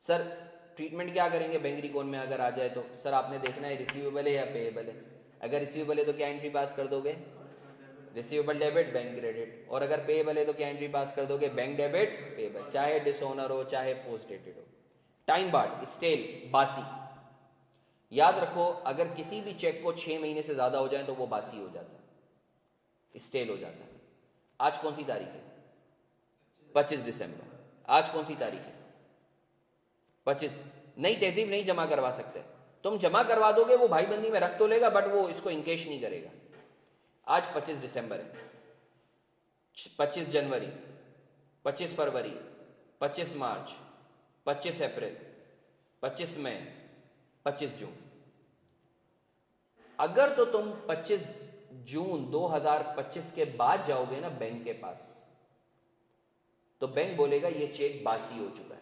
सर ट्रीटमेंट क्या करेंगे बैंक रिकॉर्ड में अगर आ जाए तो? सर आपने देखना है रिसीवेबल है या पेएबल है। अगर रिसीवेबल है तो क्या एंट्री पास कर दोगे? Receivable debit bank credit. और अगर पेएबल है तो क्या एंट्री पास कर दोगे? बैंक डेबिट पेएबल, चाहे डिसऑनर हो चाहे पोस्ट डेटेड हो। टाइम बार्ड, स्टेल, बासी। याद रखो अगर किसी भी चेक को 6 महीने से ज्यादा हो जाए तो वो बासी हो जाता है, स्टेल हो जाता है। आज कौन सी तारीख है? 25 दिसंबर। आज कौन सी तारीख है? 25। नई तहजीब नहीं जमा करवा सकते। तुम जमा करवा दोगे, वो भाईबंदी में रख तो लेगा, बट वो इसको इनकेश नहीं करेगा। आज 25 दिसंबर है, 25 जनवरी, 25 फरवरी, 25 मार्च, 25 अप्रैल, 25 मई, 25 जून। अगर तो तुम 25 जून 2025 के बाद जाओगे ना बैंक के पास, तो बैंक बोलेगा ये चेक बासी हो चुका है,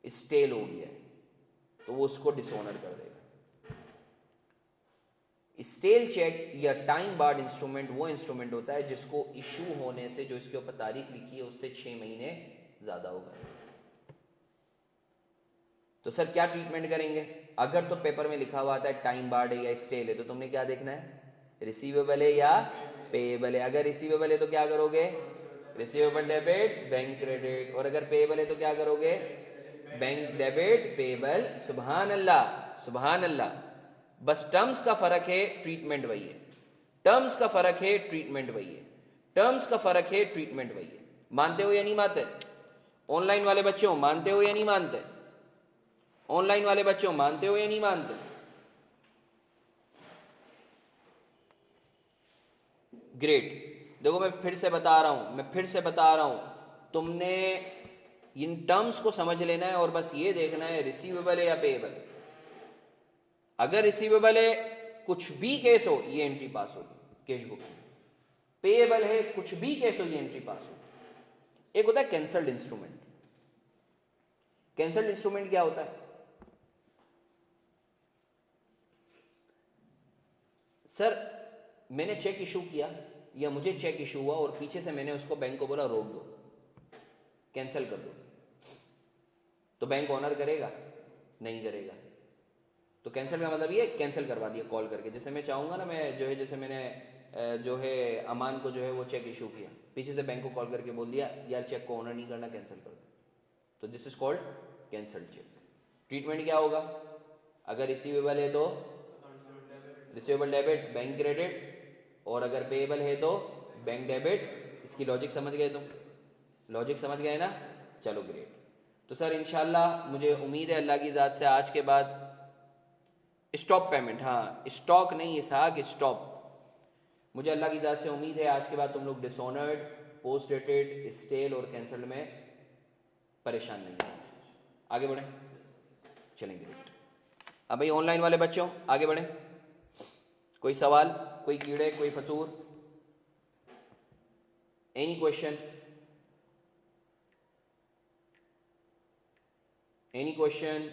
स्टेल हो गया है, तो वो उसको डिसऑनर कर देगा। स्टेल चेक या टाइम बार्ड इंस्ट्रूमेंट वो इंस्ट्रूमेंट होता है जिसको इशू होने से, जो इसके ऊपर तारीख लिखी है उससे 6 महीने ज्यादा होगा। तो सर क्या ट्रीटमेंट करेंगे? अगर तो पेपर में लिखा हुआ आता है टाइम बार्ड है या स्टेल है, तो तुमने क्या देखना है? रिसीवेबल है या पेएबल है। अगर रिसीवेबल है तो क्या करोगे? Receivable debit bank credit. और अगर पेएबल है तो क्या करोगे? Bank debit payable. सुभान अल्लाह, सुभान अल्लाह। बस टर्म्स का फर्क है, ट्रीटमेंट वही है। टर्म्स का फर्क है, ट्रीटमेंट वही है। टर्म्स का फर्क है, ट्रीटमेंट वही है। मानते हो या नहीं मानते? ऑनलाइन वाले बच्चों मानते हो या नहीं मानते? ऑनलाइन वाले बच्चों मानते हो या नहीं मानते? ग्रेट। देखो मैं फिर से बता रहा हूं, तुमने इन टर्म्स को समझ लेना है और बस ये देखना है रिसीवेबल है या पेएबल। अगर रिसीवेबल है, कुछ भी केस हो, ये एंट्री पास होगी कैश बुक में। पेएबल है, कुछ भी केस हो, ये एंट्री पास होगी। एक होता है कैंसल्ड इंस्ट्रूमेंट। कैंसल्ड इंस्ट्रूमेंट क्या होता है? सर मैंने चेक इशू किया या मुझे चेक इशू हुआ और पीछे से मैंने उसको बैंक को बोला रोक दो, कैंसिल कर दो, तो बैंक ऑनर करेगा? नहीं करेगा। तो कैंसिल का मतलब ये कैंसिल करवा दिया कॉल करके। जैसे मैं चाहूंगा ना, मैं जो है, जैसे मैंने जो है अमान को जो है वो चेक इशू किया, पीछे से बैंक को कॉल करके बोल दिया यार चेक को ऑनर नहीं करना, कैंसिल कर दो, तो this is called cancelled cheque. Treatment क्या होगा? अगर रिसीवेबल है तो रिसीवेबल डेबिट बैंक क्रेडिट, और अगर पेएबल है तो बैंक डेबिट। इसकी लॉजिक समझ गए तुम? लॉजिक समझ गए ना? चलो ग्रेट। तो सर इंशाल्लाह मुझे उम्मीद है अल्लाह की ज़ात से आज के बाद स्टॉप पेमेंट, हाँ स्टॉक नहीं इसहाक, स्टॉप। मुझे अल्लाह की ज़ात से उम्मीद है आज के बाद तुम लोग डिसऑनर्ड, पोस्ट डेटेड, स्टेल और कैंसल्ड में परेशान नहीं होंगे। आगे बढ़ें, चलेंगे ग्रेट। अब भाई ऑनलाइन वाले बच्चों आगे बढ़ें। कोई सवाल, कोई कीड़े, कोई फतूर, एनी क्वेश्चन? Any question?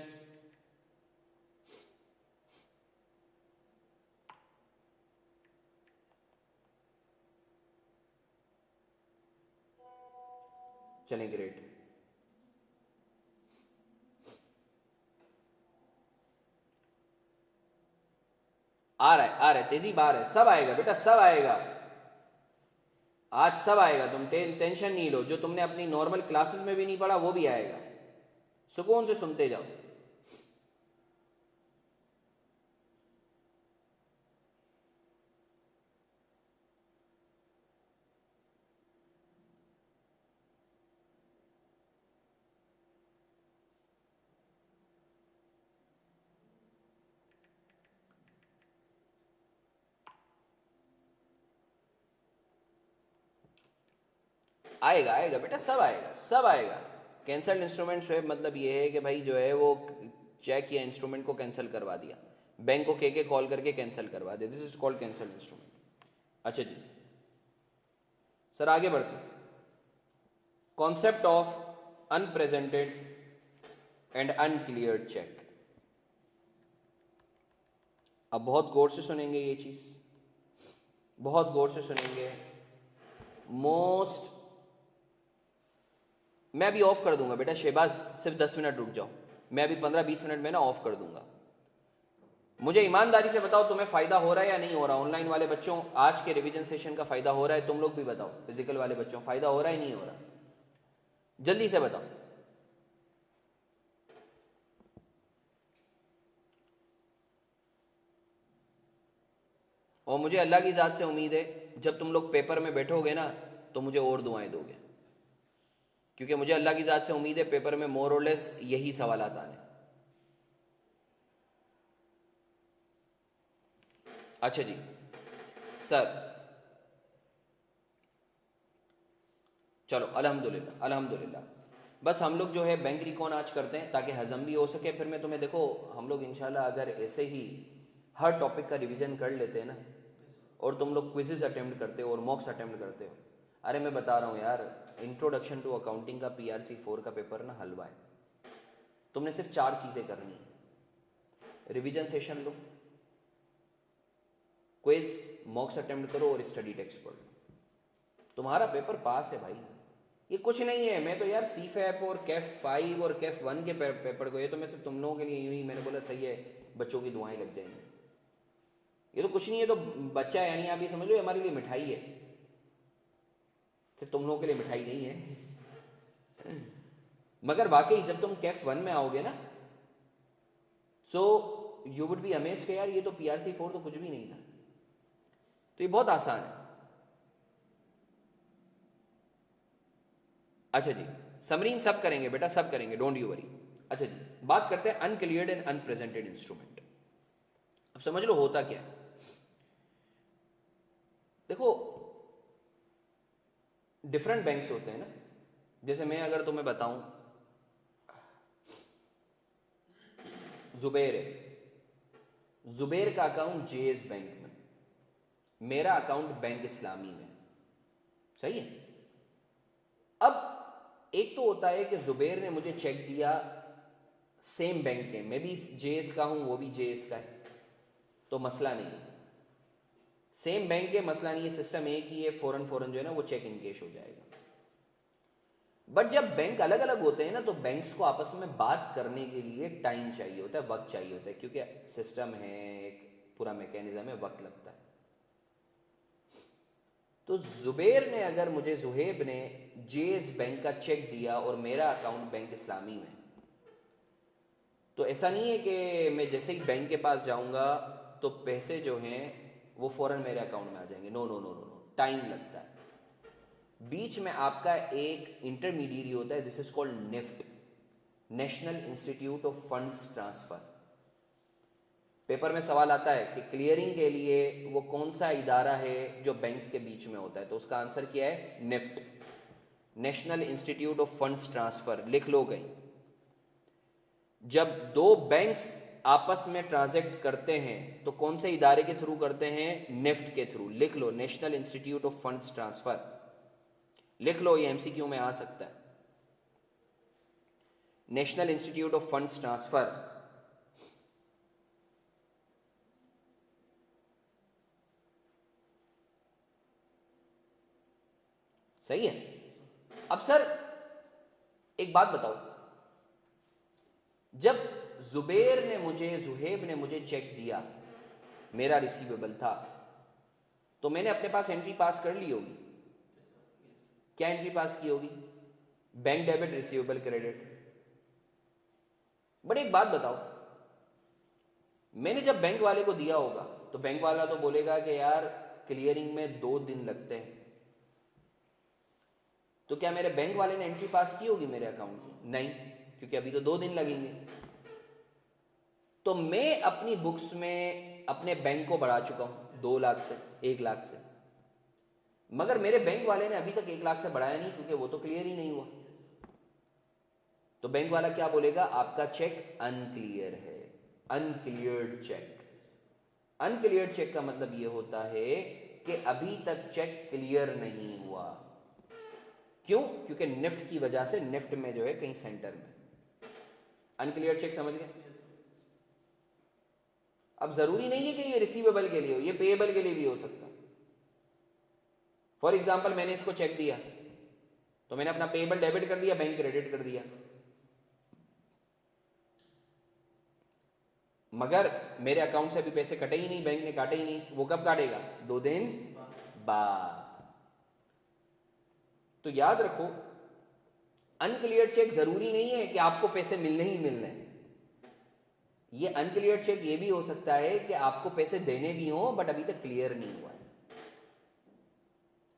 चलें ग्रेट। आ रहा है तेजी आ रहा है, सब आएगा बेटा, सब आएगा आज, सब आएगा। तुम टेंशन नहीं लो, जो तुमने अपनी नॉर्मल क्लासेस में भी नहीं पढ़ा वो भी आएगा। सुकून से सुनते जाओ। आएगा आएगा बेटा, सब आएगा, सब आएगा। कैंसल्ड इंस्ट्रूमेंट स्वैप मतलब ये है कि भाई जो है वो चेक या इंस्ट्रूमेंट को कैंसिल करवा दिया, बैंक को के कॉल करके कैंसिल करवा दिया, this is called cancelled instrument. अच्छा जी सर आगे बढ़ते। Concept of unpresented and uncleared cheque. अब बहुत गौर से सुनेंगे ये चीज, बहुत गौर से सुनेंगे। मोस्ट, मैं अभी ऑफ कर दूंगा बेटा, शहबाज सिर्फ 10 मिनट रुक जाओ, मैं अभी 15-20 मिनट में ना ऑफ कर दूंगा। मुझे ईमानदारी से बताओ तुम्हें फायदा हो रहा है या नहीं हो रहा? ऑनलाइन वाले बच्चों आज के रिवीजन सेशन का फायदा हो रहा है? तुम लोग भी बताओ, फिजिकल वाले बच्चों फायदा हो रहा है नहीं हो रहा? जल्दी से बताओ। और मुझे अल्लाह की ज़ात से उम्मीद है जब तुम लोग पेपर में बैठोगे ना तो मुझे और दुआएं दोगे, क्योंकि मुझे अल्लाह की ज़ात से उम्मीद है पेपर में मोर और लेस यही सवाल आने। अच्छा जी सर, चलो अल्हम्दुलिल्लाह अल्हम्दुलिल्लाह। बस हम लोग जो है बैंक रिकॉन आज करते हैं ताकि हजम भी हो सके। फिर मैं तुम्हें देखो, हम लोग इंशाल्लाह अगर ऐसे ही हर टॉपिक का रिवीजन कर लेते हैं ना, और तुम लोग क्विजेज अटेम्प्ट करते हो और मॉक्स अटेम्प्ट करते हो, अरे मैं बता रहा हूँ यार, इंट्रोडक्शन टू अकाउंटिंग का PRC 4 का पेपर ना हलवा है। तुमने सिर्फ 4 चीज़ें करनी है, रिवीजन सेशन लो, क्विज, मॉक्स अटेम्प्ट करो और स्टडी टेक्स्ट पढ़ लो, तुम्हारा पेपर पास है भाई। ये कुछ नहीं है, मैं तो यार CFAP और CAF 5 और CAF 1 के पेपर को, ये तो मैं सिर्फ तुम लोगों के लिए यूं ही मैंने बोला सही है, बच्चों की दुआएं लग जाएंगी। ये तो कुछ नहीं है, तो बच्चा यानी आप ये समझ लो हमारे लिए मिठाई है, फिर तुम लोगों के लिए मिठाई नहीं है। मगर वाकई जब तुम CAF 1 में आओगे ना, so you would be amazed कि यार ये तो PRC 4 तो कुछ भी नहीं था। तो ये बहुत आसान है। अच्छा जी, समरीन सब करेंगे बेटा, सब करेंगे, डोंट यू वरी। अच्छा जी, बात करते हैं अनक्लियर्ड एंड अनप्रेजेंटेड इंस्ट्रूमेंट। अब समझ लो होता क्या है। देखो डिफरेंट बैंक्स होते हैं ना, जैसे मैं अगर तुम्हें बताऊं जुबैर है, जुबैर का अकाउंट JS बैंक में, मेरा अकाउंट बैंक इस्लामी में, सही है। अब एक तो होता है कि जुबैर ने मुझे चेक दिया सेम बैंक के, मैं भी JS का हूं वो भी JS का है, तो मसला नहीं है, सेम बैंक के, मसला नहीं है, सिस्टम एक ही है, फौरन फौरन जो है ना वो चेक इनकेश हो जाएगा। बट जब बैंक अलग अलग होते हैं ना, तो बैंक्स को आपस में बात करने के लिए टाइम चाहिए होता है, वक्त चाहिए होता है, क्योंकि सिस्टम है, एक पूरा मैकेनिज्म है, वक्त लगता है। तो जुबैर ने अगर मुझे, जुहेब ने JS बैंक का चेक दिया और मेरा अकाउंट बैंक इस्लामी में, तो ऐसा नहीं है कि मैं जैसे ही बैंक के पास जाऊंगा तो पैसे जो हैं वो फौरन मेरे अकाउंट में आ जाएंगे। No no no no no, time लगता है। बीच में आपका एक इंटरमीडिएट होता है, this is called NEFT, national institute of funds transfer. Paper में सवाल आता है कि क्लियरिंग के लिए वो कौन सा इदारा है जो बैंक्स के बीच में होता है, तो उसका आंसर क्या है? NEFT, national institute of funds transfer. लिख लो गई। जब दो बैंक्स आपस में ट्रांजैक्ट करते हैं तो कौन से इदारे के थ्रू करते हैं? निफ्ट के थ्रू। लिख लो, national institute of funds transfer. लिख लो, ये एमसीक्यू में आ सकता है। National institute of funds transfer. सही है। अब सर एक बात बताओ, जब जुहेब ने मुझे चेक दिया, मेरा रिसीवेबल था, तो मैंने अपने पास एंट्री पास कर ली होगी। क्या एंट्री पास की होगी? Bank debit, receivable credit. But एक बात बताओ, मैंने जब बैंक वाले को दिया होगा तो बैंक वाला तो बोलेगा कि यार क्लियरिंग में 2 दिन लगते हैं। तो क्या मेरे बैंक वाले ने एंट्री पास की होगी मेरे अकाउंट की? नहीं, क्योंकि अभी तो 2 दिन लगेंगे। तो मैं अपनी बुक्स में अपने बैंक को बढ़ा चुका हूं 2 लाख से 1 लाख से, मगर मेरे बैंक वाले ने अभी तक 1 लाख से बढ़ाया नहीं, क्योंकि वो तो क्लियर ही नहीं हुआ। तो बैंक वाला क्या बोलेगा? आपका चेक अनक्लियर है, अनक्लियर्ड चेक। अनक्लियर्ड चेक का मतलब ये होता है कि अभी तक चेक क्लियर नहीं हुआ। क्यों? क्योंकि निफ्ट की वजह से, निफ्ट में जो है कहीं सेंटर में अनक्लियर चेक। समझ गए? अब जरूरी नहीं है कि ये रिसीवेबल के लिए हो, ये पेएबल के लिए भी हो सकता है। फॉर एग्जाम्पल, मैंने इसको चेक दिया तो मैंने अपना पेएबल डेबिट कर दिया, बैंक क्रेडिट कर दिया, मगर मेरे अकाउंट से अभी पैसे कटे ही नहीं, बैंक ने काटे ही नहीं। वो कब काटेगा? 2 दिन बाद। तो याद रखो, अनक्लियर चेक जरूरी नहीं है कि आपको पैसे मिलने ही मिलने हैं। ये अनक्लियर चेक ये भी हो सकता है कि आपको पैसे देने भी हो बट अभी तक क्लियर नहीं हुआ है।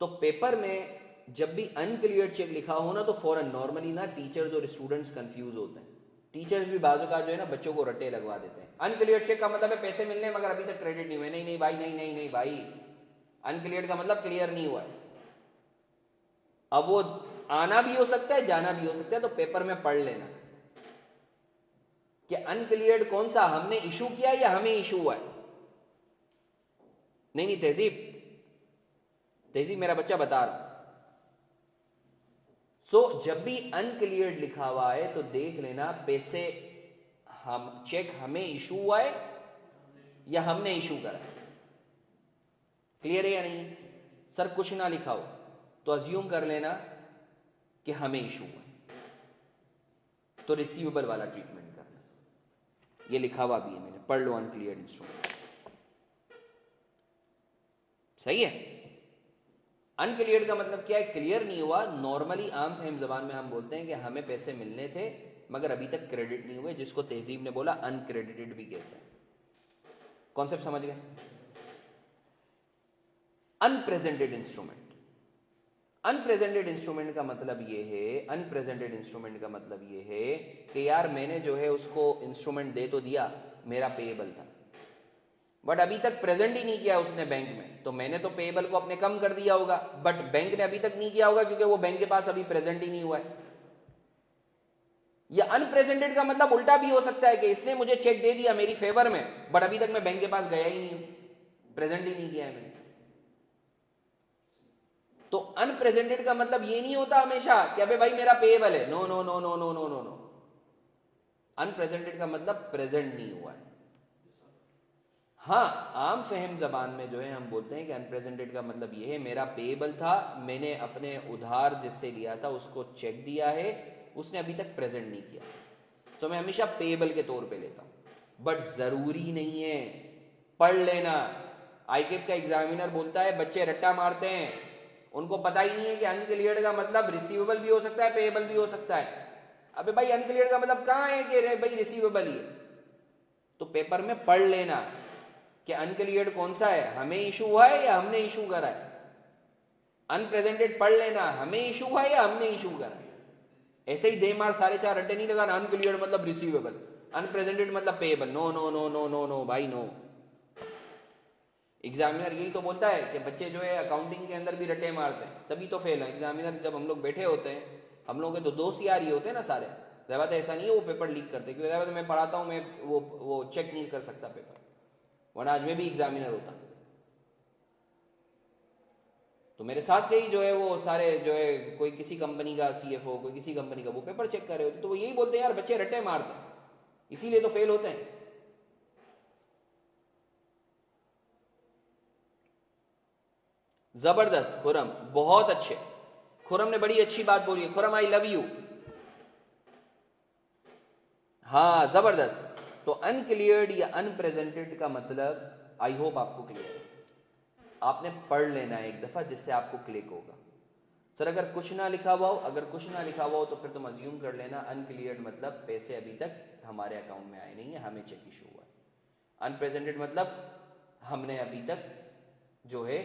तो पेपर में जब भी अनक्लियर चेक लिखा हो ना, तो फौरन, नॉर्मली ना टीचर्स और स्टूडेंट्स कंफ्यूज होते हैं। टीचर्स भी बाजू का जो है ना बच्चों को रट्टे लगवा देते हैं। अनक्लियर चेक का मतलब है पैसे मिलने मगर अभी तक क्रेडिट नहीं हुए। नहीं नहीं भाई, नहीं नहीं नहीं भाई, अनक्लियर का मतलब क्लियर नहीं हुआ है। अब वो आना भी हो सकता है, जाना भी हो सकता है। तो पेपर में पढ़ लेना कि अनक्लियर्ड कौन सा, हमने इशू किया या हमें इशू हुआ है। नहीं नहीं, तहजीब तहजीब मेरा बच्चा बता रहा। जब भी अनक्लियर्ड लिखा हुआ है तो देख लेना पैसे, हम चेक हमें इशू हुआ है या हमने इशू करा है। क्लियर है या नहीं? सर कुछ ना लिखा हो तो अज्यूम कर लेना कि हमें इशू हुआ है, तो रिसीवेबल वाला ट्रीटमेंट करना। ये लिखा हुआ भी है, मैंने पढ़ लो, अनक्लियर्ड इंस्ट्रूमेंट। सही है। अनक्लियर्ड का मतलब क्या है? क्लियर नहीं हुआ। नॉर्मली आम फहम जबान में हम बोलते हैं कि हमें पैसे मिलने थे मगर अभी तक क्रेडिट नहीं हुए, जिसको तहजीब ने बोला अनक्रेडिटेड भी कहते हैं। कॉन्सेप्ट समझ गए? Unrepresented instrument. अनप्रेजेंटेड इंस्ट्रूमेंट का मतलब ये है, अनप्रेजेंटेड इंस्ट्रूमेंट का मतलब ये है कि यार मैंने जो है उसको इंस्ट्रूमेंट दे तो दिया, मेरा पेएबल था, बट अभी तक प्रेजेंट ही नहीं किया उसने बैंक में। तो मैंने तो पेएबल को अपने कम कर दिया होगा, बट बैंक ने अभी तक नहीं किया होगा क्योंकि वो बैंक के पास अभी प्रेजेंट ही नहीं हुआ है। या अनप्रेजेंटेड का मतलब उल्टा भी हो सकता है कि इसने मुझे चेक दे दिया मेरी फेवर में, बट अभी तक मैं बैंक के पास गया ही नहीं हूं, प्रेजेंट ही नहीं किया है मैंने। तो अनप्रेजेंटेड का मतलब ये नहीं होता हमेशा कि अबे भाई मेरा पेएबल है। No no no no no no no no. Unpresented का मतलब प्रेजेंट नहीं हुआ है। हाँ, आम फहम जबान में जो है हम बोलते हैं कि अनप्रेजेंटेड का मतलब ये है मेरा पेएबल था, मैंने अपने उधार जिससे लिया था उसको चेक दिया है, उसने अभी तक प्रेजेंट नहीं किया, तो मैं हमेशा पेएबल के तौर पे लेता हूं। बट जरूरी नहीं है, पढ़ लेना। आईकेप का एग्जामिनर बोलता है बच्चे रट्टा मारते हैं, उनको पता ही नहीं है कि अनक्लियर्ड का मतलब रिसीवेबल भी हो सकता है, पेएबल भी हो सकता है। अबे भाई अनक्लियर का मतलब कहाँ है कि भाई रिसीवेबल ही है, तो पेपर में पढ़ लेना कि अनक्लियर्ड कौन सा है, हमें इशू हुआ है या हमने इशू करा है। अनप्रेजेंटेड पढ़ लेना, हमें इशू हुआ है या हमने इशू करा है। ऐसे ही दे मार सारे चार रट्टे नहीं लगाना, अनक्लियर्ड मतलब रिसीवेबल, अनप्रेजेंटेड मतलब payable. No no no no no no भाई नो। एग्जामिनर यही तो बोलता है कि बच्चे जो है अकाउंटिंग के अंदर भी रट्टे मारते हैं, तभी तो फेल है। एग्जामिनर जब हम लोग बैठे होते हैं, हम लोगों के तो दोस्त यार ही होते हैं ना सारे, ज़्यादा ऐसा नहीं है वो पेपर लीक करते, क्योंकि ज़्यादा मैं पढ़ाता हूँ, मैं वो चेक नहीं कर सकता पेपर, वरना आज मैं भी एग्जामिनर होता। तो मेरे साथ के ही जो है वो सारे जो है, कोई किसी कंपनी का सीएफओ, कोई किसी कंपनी का, वो पेपर चेक कर रहे होते, तो वो यही बोलते हैं यार बच्चे रट्टे मारते हैं, इसीलिए तो फेल होते हैं। जबरदस्त खुरम, बहुत अच्छे। खुरम ने बड़ी अच्छी बात बोली है। Khurram I love you. हाँ जबरदस्त। तो अनक्लियर्ड या अनप्रेजेंटेड का मतलब आई होप आपको क्लियर है। आपने पढ़ लेना है एक दफा, जिससे आपको क्लिक होगा। सर अगर कुछ ना लिखा हुआ हो, अगर कुछ ना लिखा हुआ हो तो फिर तुम अज्यूम कर लेना अनक्लियर्ड मतलब पैसे अभी तक हमारे अकाउंट में आए नहीं है, हमें चेक इशू हुआ है। अनप्रेजेंटेड मतलब हमने अभी तक जो है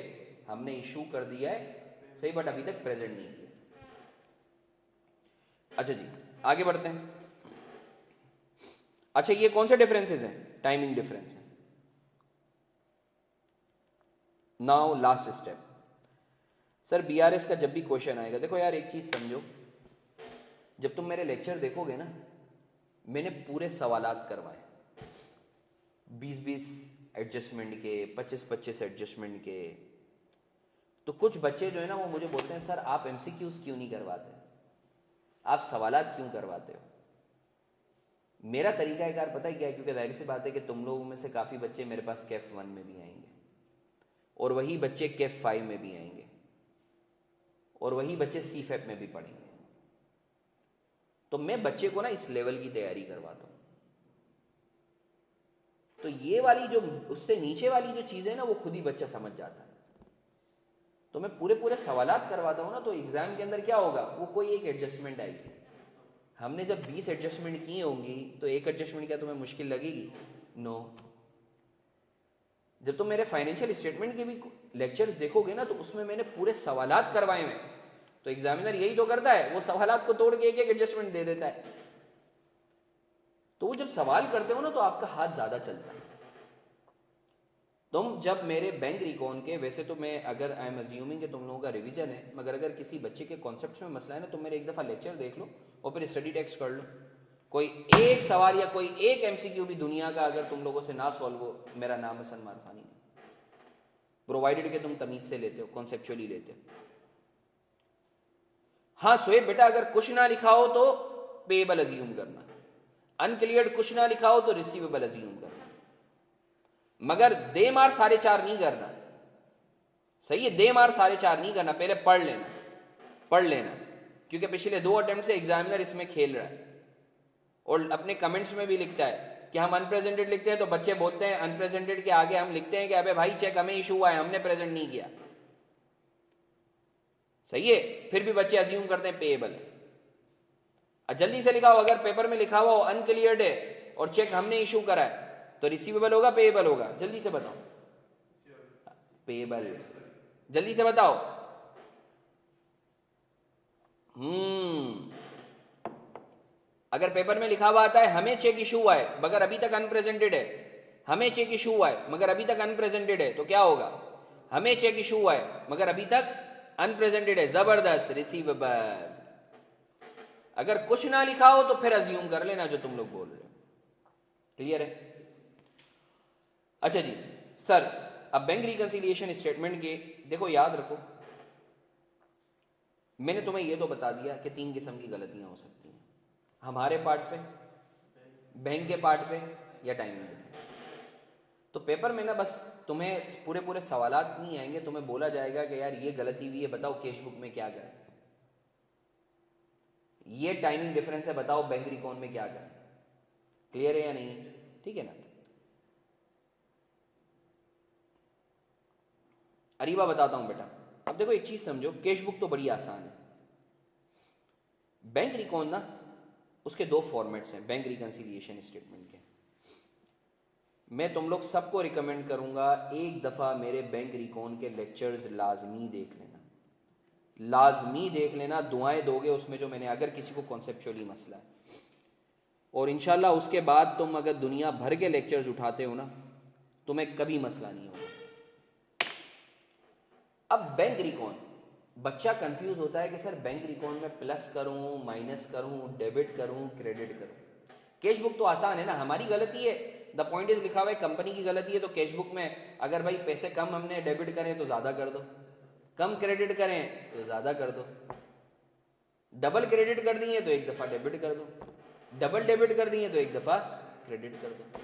हमने इशू कर दिया है सही, बट अभी तक प्रेजेंट नहीं किया। अच्छा जी आगे बढ़ते हैं। अच्छा ये कौन से डिफरेंसेस हैं? टाइमिंग डिफरेंस है। Now last step. Sir BRS का जब भी क्वेश्चन आएगा, देखो यार एक चीज समझो, जब तुम मेरे लेक्चर देखोगे ना, मैंने पूरे सवालात करवाए, 20-20 एडजस्टमेंट के, 25-25 एडजस्टमेंट के। तो कुछ बच्चे जो है ना वो मुझे बोलते हैं सर आप एमसीक्यूज क्यों नहीं करवाते, आप सवालात क्यों करवाते हो। मेरा तरीका एक पता है क्या है, क्योंकि जाहिर सी बात है कि तुम लोगों में से काफ़ी बच्चे मेरे पास कैफ 1 में भी आएंगे, और वही बच्चे कैफ 5 में भी आएंगे, और वही बच्चे सीफेप में भी पढ़ेंगे। तो मैं बच्चे को ना इस लेवल की तैयारी करवाता हूँ। तो ये वाली जो उससे नीचे वाली जो चीज़ है ना, वो खुद ही बच्चा समझ जाता है। तो मैं पूरे पूरे सवालात करवाता हूँ ना, तो एग्ज़ाम के अंदर क्या होगा, वो कोई एक एडजस्टमेंट आएगी। हमने जब 20 एडजस्टमेंट की होंगी तो एक एडजस्टमेंट क्या तुम्हें मुश्किल लगेगी? नो। जब तुम मेरे फाइनेंशियल स्टेटमेंट के भी लेक्चर्स देखोगे ना, तो उसमें मैंने पूरे सवालात करवाए हैं। तो एग्जामिनर यही तो करता है, वो सवालात को तोड़ के एक एक एडजस्टमेंट दे देता है। तो वो जब सवाल करते हो ना, तो आपका हाथ ज़्यादा चलता है। तुम जब मेरे बैंक रिकॉन के, वैसे तो मैं अगर आई एम अज्यूमिंग कि तुम लोगों का रिवीजन है, मगर अगर किसी बच्चे के कॉन्सेप्ट में मसला है ना, तुम मेरे एक दफ़ा लेक्चर देख लो और फिर स्टडी टेक्स्ट कर लो। कोई एक सवाल या कोई एक एमसीक्यू भी दुनिया का अगर तुम लोगों से ना सॉल्व हो, मेरा नाम है सलमान फानी, प्रोवाइडेड कि तुम तमीज से लेते हो, कॉन्सेप्चुअली लेते हो। हाँ सोएब बेटा, अगर कुछ ना लिखा हो तो पेएबल अज्यूम करना, अनक्लियर्ड कुछ ना लिखा हो तो रिसीवेबल अज्यूम करना, मगर दे मार 4.5 नहीं करना। सही है, दे मार 4.5 नहीं करना, पहले पढ़ लेना, पढ़ लेना, क्योंकि पिछले 2 अटेम्प्ट से एग्जामिनर इसमें खेल रहा है। और अपने कमेंट्स में भी लिखता है कि हम अनप्रेजेंटेड लिखते हैं, तो बच्चे बोलते हैं अनप्रेजेंटेड के आगे हम लिखते हैं कि अबे भाई चेक हमें इशू हुआ है, हमने प्रेजेंट नहीं किया। सही है, फिर भी बच्चे अज्यूम करते हैं पेएबल है। जल्दी से लिखा हो, अगर पेपर में लिखा हुआ हो अनक्लियर्ड है और चेक हमने इशू करा है, तो रिसीवेबल होगा पेएबल होगा? जल्दी से बताओ। पेएबल, जल्दी से बताओ। अगर पेपर में लिखा हुआ आता है हमें चेक इशू हुआ है मगर अभी तक अनप्रेजेंटेड है, हमें चेक इशू हुआ है मगर अभी तक अनप्रेजेंटेड है, तो क्या होगा? हमें चेक इशू हुआ है मगर अभी तक अनप्रेजेंटेड है, जबरदस्त, रिसीवेबल। अगर कुछ ना लिखा हो तो फिर अज्यूम कर लेना जो तुम लोग बोल रहे हो। क्लियर है? अच्छा जी सर, अब बैंक रिकंसिलिएशन स्टेटमेंट के देखो, याद रखो मैंने तुम्हें यह तो बता दिया कि 3 किस्म की गलतियां हो सकती हैं, हमारे पार्ट पे, बैंक के पार्ट पे, या टाइमिंग डिफरेंस। तो पेपर में ना बस तुम्हें पूरे पूरे सवालात नहीं आएंगे, तुम्हें बोला जाएगा कि यार ये गलती हुई है, बताओ कैश बुक में क्या करें, ये टाइमिंग डिफरेंस है, बताओ बैंक रिकॉन में क्या करें। क्लियर है या नहीं? ठीक है ना? अरीबा बताता हूं बेटा। अब देखो एक चीज समझो, कैश बुक तो बड़ी आसान है, बैंक रिकॉन ना उसके दो फॉर्मेट्स हैं बैंक रिकन्सिलिएशन स्टेटमेंट के। मैं तुम लोग सबको रिकमेंड करूंगा एक दफ़ा मेरे बैंक रिकॉन के लेक्चर्स लाजमी देख लेना, लाजमी देख लेना, दुआएं दोगे उसमें जो मैंने, अगर किसी को कॉन्सेप्चुअली मसला है। और इंशाल्लाह उसके बाद तुम अगर दुनिया भर के लेक्चर्स उठाते हो ना, तुम्हें कभी मसला नहीं होगा। अब बैंक रिकॉन, बच्चा कंफ्यूज होता है कि सर बैंक रिकॉन में प्लस करूं, माइनस करूं, डेबिट करूं, क्रेडिट करूं। कैश बुक तो आसान है ना, हमारी गलती है, द पॉइंट इज लिखा हुआ है कंपनी की गलती है, तो कैश बुक में अगर भाई पैसे कम हमने डेबिट करें तो ज़्यादा कर दो, कम क्रेडिट करें तो ज़्यादा कर दो, डबल क्रेडिट कर दिए तो एक दफ़ा डेबिट कर दो, डबल डेबिट कर दिए तो एक दफ़ा क्रेडिट कर दो।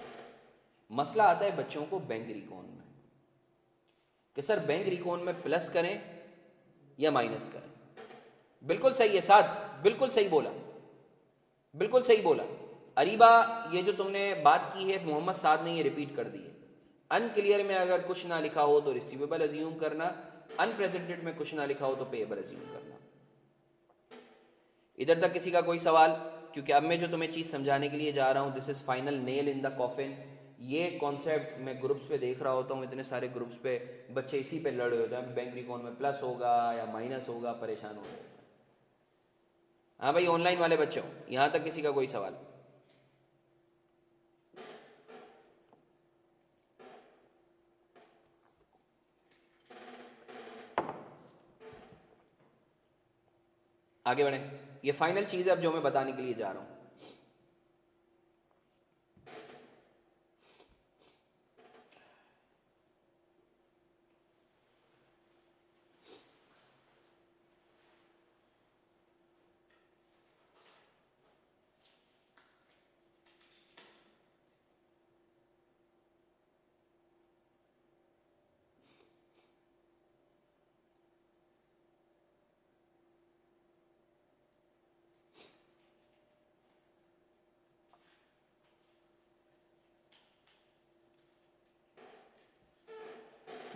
मसला आता है बच्चों को बैंक रिकॉन में कि सर बैंक रिकॉन में प्लस करें या माइनस करें। बिल्कुल सही है साद, बिल्कुल सही बोला, बिल्कुल सही बोला अरीबा। ये जो तुमने बात की है मोहम्मद साद ने ये रिपीट कर दी है। अनक्लियर में अगर कुछ ना लिखा हो तो रिसीवेबल अज्यूम करना, अनप्रेजेंटेड में कुछ ना लिखा हो तो पेएबल अज्यूम करना। इधर तक किसी का कोई सवाल? क्योंकि अब मैं जो तुम्हें चीज़ समझाने के लिए जा रहा हूँ, this is final nail in the coffin. ये कॉन्सेप्ट मैं ग्रुप्स पे देख रहा होता हूँ, इतने सारे ग्रुप्स पे बच्चे इसी पे लड़े होते हैं, बैंक रिकॉन में प्लस होगा या माइनस होगा, परेशान हो जाते हैं। हाँ भाई ऑनलाइन वाले बच्चों, यहाँ तक किसी का कोई सवाल? आगे बढ़े। ये फाइनल चीज़ है अब जो मैं बताने के लिए जा रहा हूँ।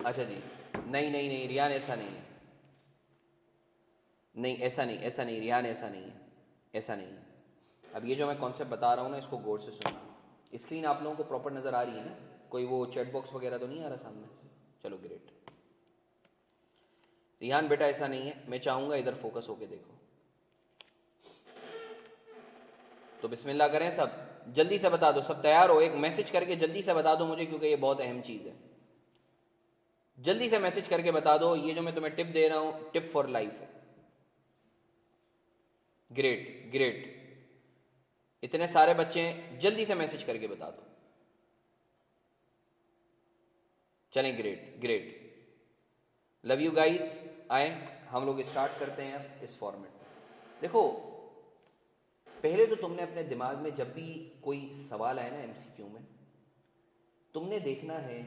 अच्छा जी, नहीं नहीं नहीं रियान, ऐसा नहीं है, नहीं ऐसा नहीं, ऐसा नहीं रियान, ऐसा नहीं है, ऐसा नहीं है। अब ये जो मैं कॉन्सेप्ट बता रहा हूँ ना, इसको गौर से सुनना। स्क्रीन आप लोगों को प्रॉपर नज़र आ रही है ना? कोई वो चैट बॉक्स वगैरह तो नहीं आ रहा सामने? चलो ग्रेट। रिहान बेटा ऐसा नहीं है, मैं चाहूँगा इधर फोकस होके देखो। तो बिस्मिल्लाह करें सब, जल्दी से बता दो, सब तैयार हो? एक मैसेज करके जल्दी से बता दो मुझे, क्योंकि ये बहुत अहम चीज़ है। जल्दी से मैसेज करके बता दो, ये जो मैं तुम्हें टिप दे रहा हूँ टिप फॉर लाइफ है। ग्रेट ग्रेट, इतने सारे बच्चे हैं, जल्दी से मैसेज करके बता दो। चलें great great, love you guys. आए हम लोग स्टार्ट करते हैं अब इस फॉर्मेट में। देखो पहले तो तुमने अपने दिमाग में जब भी कोई सवाल आए ना एमसीक्यू में, तुमने देखना है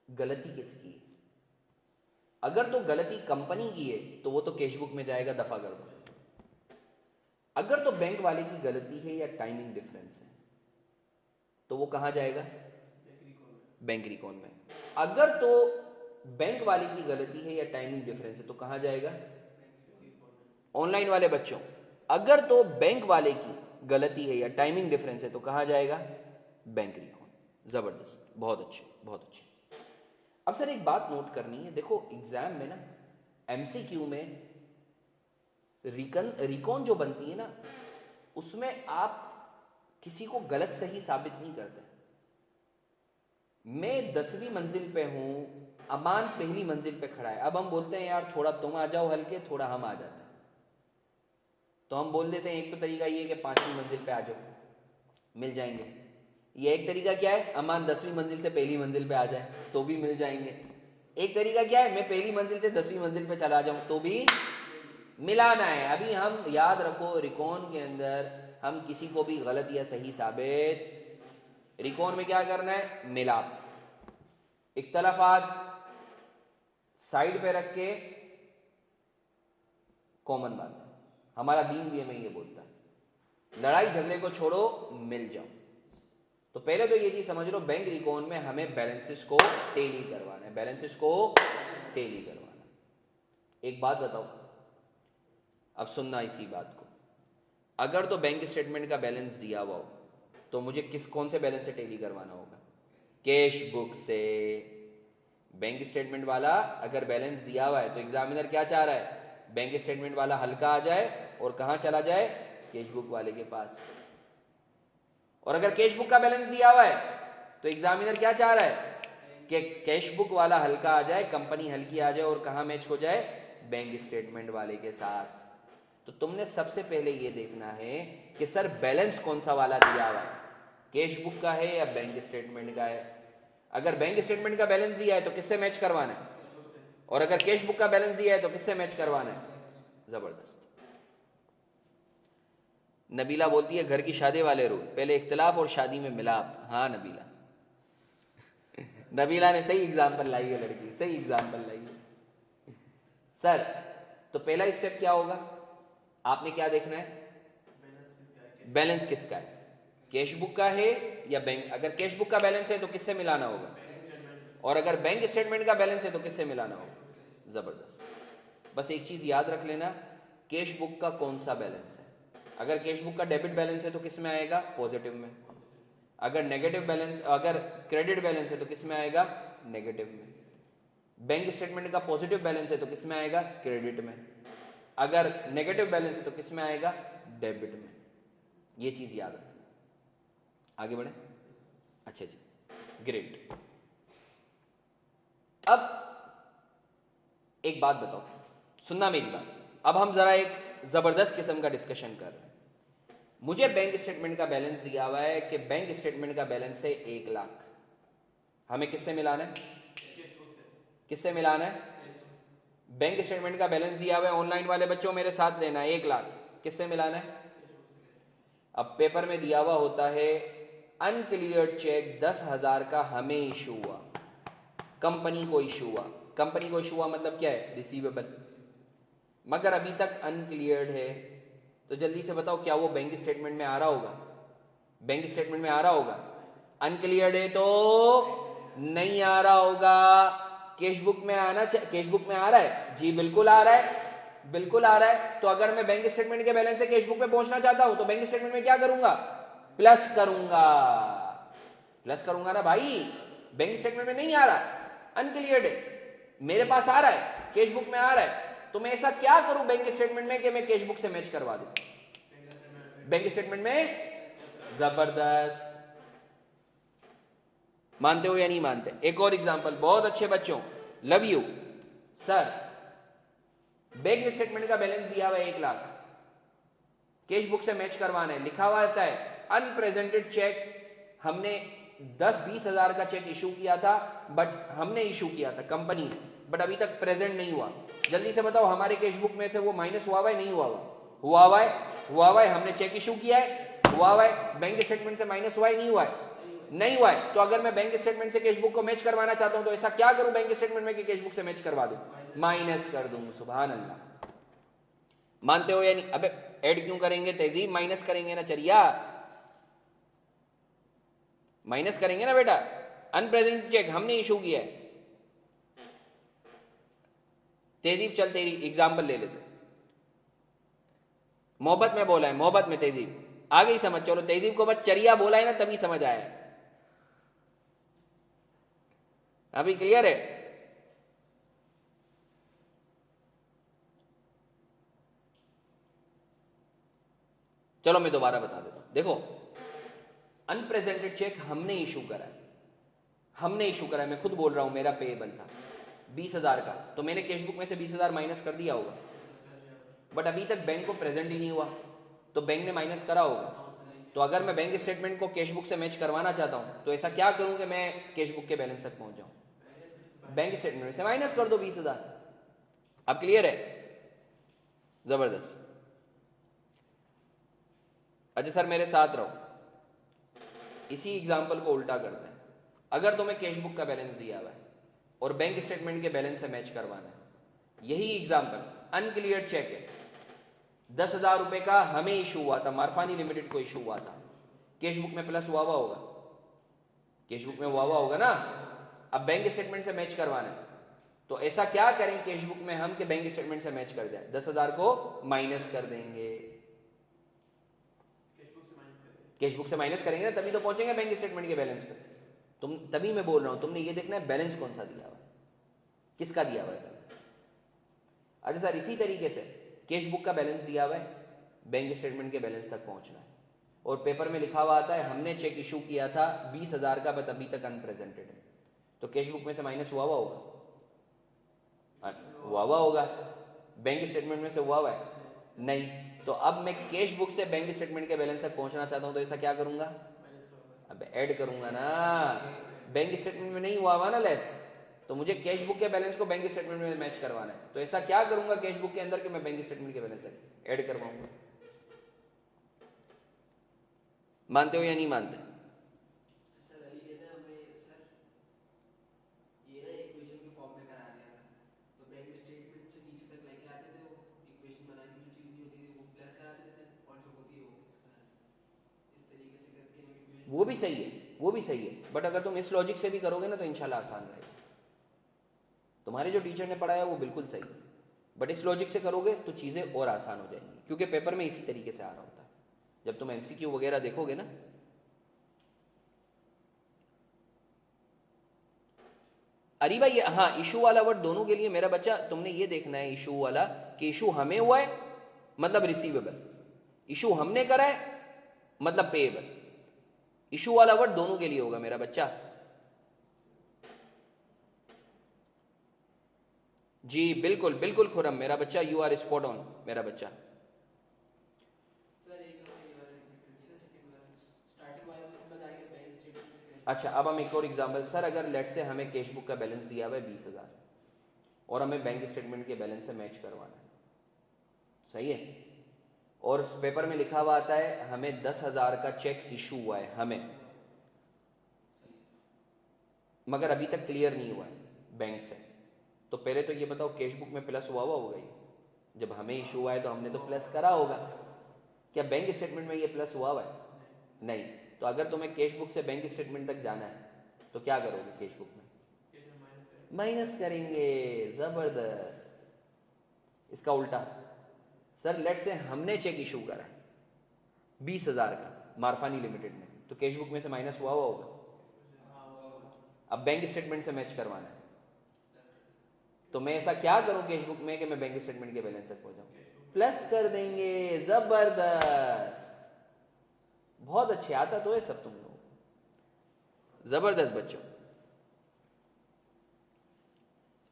गलती किसकी है। अगर तो गलती कंपनी की है तो वो तो कैशबुक में जाएगा, दफा कर दो। अगर तो बैंक वाले की गलती है या टाइमिंग डिफरेंस है तो वो कहाँ जाएगा? बैंक रिकॉन में। अगर तो बैंक वाले की गलती है या टाइमिंग डिफरेंस है तो कहाँ जाएगा? ऑनलाइन वाले बच्चों, अगर तो बैंक वाले की गलती है या टाइमिंग डिफरेंस है तो कहाँ जाएगा? Bank recon. ज़बरदस्त, बहुत अच्छे बहुत अच्छे। अब सर एक बात नोट करनी है, देखो एग्जाम में ना एमसीक्यू में रिकॉन जो बनती है ना, उसमें आप किसी को गलत सही साबित नहीं करते। मैं 10वीं मंजिल पे हूँ, अमान पहली मंजिल पे खड़ा है, अब हम बोलते हैं यार थोड़ा तुम आ जाओ हल्के, थोड़ा हम आ जाते हैं, तो हम बोल देते हैं एक तो तरीका ये है कि 5वीं मंजिल पे आ जाओ, मिल जाएंगे। ये एक तरीका क्या है, अमान 10वीं मंजिल से पहली मंजिल पे आ जाए तो भी मिल जाएंगे। एक तरीका क्या है, मैं पहली मंजिल से 10वीं मंजिल पे चला जाऊं तो भी मिलाना है। अभी हम याद रखो रिकॉन के अंदर हम किसी को भी गलत या सही साबित, रिकॉन में क्या करना है? मिलाप, इख्तलाफात साइड पे रख के कॉमन बात है, हमारा दीन भी हमें ये बोलता है लड़ाई झगड़े को छोड़ो, मिल जाओ। तो पहले तो ये चीज समझ लो, बैंक रिकॉन में हमें बैलेंसेस को टेली करवाना है, बैलेंसेस को टेली करवाना। एक बात बताओ, अब सुनना इसी बात को, अगर तो बैंक स्टेटमेंट का बैलेंस दिया हुआ हो तो मुझे कौन से बैलेंस से टैली करवाना होगा? कैश बुक से। बैंक स्टेटमेंट वाला अगर बैलेंस दिया हुआ है तो एग्जामिनर क्या चाह रहा है? बैंक स्टेटमेंट वाला हल्का आ जाए और कहाँ चला जाए? कैश बुक वाले के पास। और अगर कैश बुक का बैलेंस दिया हुआ है तो एग्जामिनर क्या चाह रहा है? कि कैश बुक वाला हल्का आ जाए, कंपनी हल्की आ जाए और कहाँ मैच हो जाए? बैंक स्टेटमेंट वाले के साथ। तो तुमने सबसे पहले ये देखना है कि सर बैलेंस कौन सा वाला दिया हुआ है, कैश बुक का है या बैंक स्टेटमेंट का है। अगर बैंक स्टेटमेंट का बैलेंस दिया है तो किससे मैच करवाना है, और अगर कैश बुक का बैलेंस दिया है तो किससे मैच करवाना है? जबरदस्त। नबीला बोलती है घर की शादी वाले रूल, पहले इख्तिलाफ और शादी में मिलाप। हाँ नबीला, नबीला ने सही एग्जाम्पल लाई है, लड़की सही एग्जाम्पल लाई है। सर तो पहला स्टेप क्या होगा? आपने क्या देखना है? बैलेंस किसका है, कैश बुक का है या बैंक? अगर कैश बुक का बैलेंस है तो किससे मिलाना होगा, और अगर बैंक स्टेटमेंट का बैलेंस है तो किससे मिलाना होगा? जबरदस्त। बस एक चीज याद रख लेना, कैश बुक का कौन सा बैलेंस है। अगर कैश बुक का डेबिट बैलेंस है तो किस में आएगा? पॉजिटिव में। अगर नेगेटिव बैलेंस, अगर क्रेडिट बैलेंस है तो किस में आएगा? नेगेटिव में। बैंक स्टेटमेंट का पॉजिटिव बैलेंस है तो किस में आएगा? क्रेडिट में। अगर नेगेटिव बैलेंस है तो किस में आएगा? डेबिट में। ये चीज याद रखें। आगे बढ़े। अच्छा जी, ग्रेट। अब एक बात बताओ, सुनना मेरी बात। अब हम जरा एक जबरदस्त किस्म का डिस्कशन कर रहे हैं। मुझे बैंक स्टेटमेंट का बैलेंस दिया हुआ है कि बैंक स्टेटमेंट का बैलेंस है 1 लाख। हमें किससे मिलाना है? किससे मिलाना है? बैंक स्टेटमेंट का बैलेंस दिया हुआ है, ऑनलाइन वाले बच्चों मेरे साथ देना है, 1 लाख। किससे मिलाना है? अब पेपर में दिया हुआ होता है अनक्लियर्ड चेक 10,000 का हमें इशू हुआ, कंपनी को इशू हुआ। कंपनी को इशू हुआ मतलब क्या है? रिसीवेबल। मगर अभी तक अनक्लियर्ड है, तो जल्दी से बताओ क्या वो बैंक स्टेटमेंट में आ रहा होगा? बैंक स्टेटमेंट में आ रहा होगा? अनक्लियर्ड है तो नहीं आ रहा होगा। कैश बुक में आना चाहिए। कैश बुक में आ रहा है जी, बिल्कुल आ रहा है, बिल्कुल आ रहा है। तो अगर मैं बैंक स्टेटमेंट के बैलेंस से कैश बुक पे पहुंचना चाहता हूं तो बैंक स्टेटमेंट में क्या करूंगा? प्लस करूंगा। प्लस करूंगा ना भाई। बैंक स्टेटमेंट में नहीं आ रहा, अनक्लियर्ड है, मेरे पास आ रहा है, कैश बुक में आ रहा है। तो मैं ऐसा क्या करूं बैंक स्टेटमेंट में कि मैं कैश बुक से मैच करवा दूं बैंक स्टेटमेंट में? जबरदस्त। मानते हो या नहीं मानते? एक और एग्जांपल, बहुत अच्छे बच्चों, love you. Sir bank statement का बैलेंस दिया हुआ है 1 लाख, कैश बुक से मैच करवाना है। लिखा हुआ रहता है अनप्रेजेंटेड चेक। हमने 10-20 हजार का चेक इशू किया था, बट हमने इशू किया था कंपनी ने, बट अभी तक प्रेजेंट नहीं हुआ। जल्दी से बताओ हमारे कैश बुक में से वो माइनस हुआ हुआ है नहीं हुआ हुआ? हुआ हुआ है, हुआ हुआ है। हमने चेक इशू किया है, हुआ हुआ है। बैंक स्टेटमेंट से माइनस हुआ है नहीं हुआ है? नहीं हुआ है। तो अगर मैं बैंक स्टेटमेंट से कैश बुक को मैच करवाना चाहता हूं तो ऐसा क्या करूं बैंक स्टेटमेंट में कि कैश बुक से मैच करवा दूं? माइनस कर दूं। सुभान अल्लाह। मानते हो या नहीं? अबे ऐड क्यों करेंगे तेजीब? माइनस करेंगे ना चरिया, माइनस करेंगे ना बेटा। अनप्रेजेंट चेक हमने इशू किया है। तेजीब चल तेरी एग्जाम्पल ले लेते। मोहब्बत में बोला है, मोहब्बत में तेजीब आ गई समझ। चलो तेजीब को बस चरिया बोला है ना तभी समझ आया। अभी क्लियर है? चलो मैं दोबारा बता देता हूं। देखो अनप्रेजेंटेड चेक हमने इशू करा है, हमने इशू करा है। मैं खुद बोल रहा हूं, मेरा पेएबल था 20,000 का, तो मैंने कैश बुक में से 20,000 माइनस कर दिया होगा, बट अभी तक बैंक को प्रेजेंट ही नहीं हुआ, तो बैंक ने माइनस करा होगा। तो अगर मैं बैंक स्टेटमेंट को कैश बुक से मैच करवाना चाहता हूं तो ऐसा क्या करूं कि मैं कैश बुक के बैलेंस तक पहुंच जाऊं? बैंक स्टेटमेंट से माइनस कर दो 20,000। अब क्लियर है? जबरदस्त। अच्छा सर मेरे साथ रहो, इसी एग्जाम्पल को उल्टा करते हैं। अगर तुम्हें कैश बुक का बैलेंस दिया हुआ है और बैंक स्टेटमेंट के बैलेंस से मैच करवाना है, यही एग्जाम्पल अनक्लियर चेक है, 10,000 रुपए का हमें इशू हुआ था, मारफानी लिमिटेड को इशू हुआ था। कैश बुक में प्लस हुआ होगा, कैश बुक में हुआ होगा ना। अब बैंक स्टेटमेंट से मैच करवाना है, तो ऐसा क्या करें कैश बुक में हम कि बैंक स्टेटमेंट से मैच कर जाए? 10,000 को माइनस कर देंगे। कैश बुक से माइनस करेंगे ना तभी तो पहुंचेंगे बैंक स्टेटमेंट के बैलेंस पे। तुम तभी मैं बोल रहा हूं तुमने ये देखना है बैलेंस कौन सा दिया हुआ है, किसका दिया हुआ है बैलेंस। अच्छा सर इसी तरीके से कैश बुक का बैलेंस दिया हुआ है, बैंक स्टेटमेंट के बैलेंस तक पहुंचना है और पेपर में लिखा हुआ आता है हमने चेक इशू किया था 20,000 का बट अभी तक अनप्रेजेंटेड है, तो कैश बुक में से माइनस हुआ होगा, हुआ होगा, बैंक स्टेटमेंट में से हुआ है नहीं। तो अब मैं कैश बुक से बैंक स्टेटमेंट के बैलेंस तक पहुंचना चाहता हूं तो ऐसा क्या करूंगा, अब ऐड करूंगा ना, बैंक स्टेटमेंट में नहीं हुआ ना लेस, तो मुझे कैश बुक के बैलेंस को बैंक स्टेटमेंट में मैच करवाना है, तो ऐसा क्या करूंगा कैश बुक के अंदर कि मैं बैंक स्टेटमेंट के बैलेंस तक ऐड करवाऊंगा। मानते हो या नहीं मानते? वो भी सही है, वो भी सही है, बट अगर तुम इस लॉजिक से भी करोगे ना तो इंशाल्लाह आसान रहेगा। तुम्हारे जो टीचर ने पढ़ाया वो बिल्कुल सही है, बट इस लॉजिक से करोगे तो चीज़ें और आसान हो जाएंगी, क्योंकि पेपर में इसी तरीके से आ रहा होता है जब तुम एमसीक्यू वगैरह देखोगे ना। अरे भाई हाँ, इशू वाला वर्ड दोनों के लिए मेरा बच्चा तुमने ये देखना है इशू वाला कि इशू हमें हुआ है मतलब रिसीवेबल, इशू हमने करा है मतलब पेएबल, इशू वाला वर्ड दोनों के लिए होगा मेरा बच्चा। जी बिल्कुल बिल्कुल खुरम मेरा बच्चा, यू आर स्पॉट ऑन मेरा बच्चा। अच्छा अब हम एक और एग्जांपल, सर अगर लेट से हमें कैश बुक का बैलेंस दिया हुआ है 20,000 और हमें बैंक स्टेटमेंट के बैलेंस से मैच करवाना है, सही है, और पेपर में लिखा हुआ आता है हमें 10,000 का चेक इशू हुआ है हमें, मगर अभी तक क्लियर नहीं हुआ है बैंक से, तो पहले तो ये बताओ कैश बुक में प्लस हुआ होगा ये, जब हमें इशू हुआ है तो हमने तो प्लस करा होगा, क्या बैंक स्टेटमेंट में ये प्लस हुआ है? नहीं। तो अगर तुम्हें कैश बुक से बैंक स्टेटमेंट तक जाना है तो क्या करोगे, कैश बुक में माइनस करेंगे, जबरदस्त। इसका उल्टा, सर लेट से हमने चेक इशू करा 20,000 का मारफानी लिमिटेड में, तो कैश बुक में से माइनस हुआ होगा, अब बैंक स्टेटमेंट से मैच करवाना है, तो मैं ऐसा क्या करूं कैश बुक में कि मैं बैंक स्टेटमेंट के बैलेंस तक पहुंच जाऊं, प्लस कर देंगे, जबरदस्त, बहुत अच्छे, आता तो है सब तुम लोग, जबरदस्त बच्चों।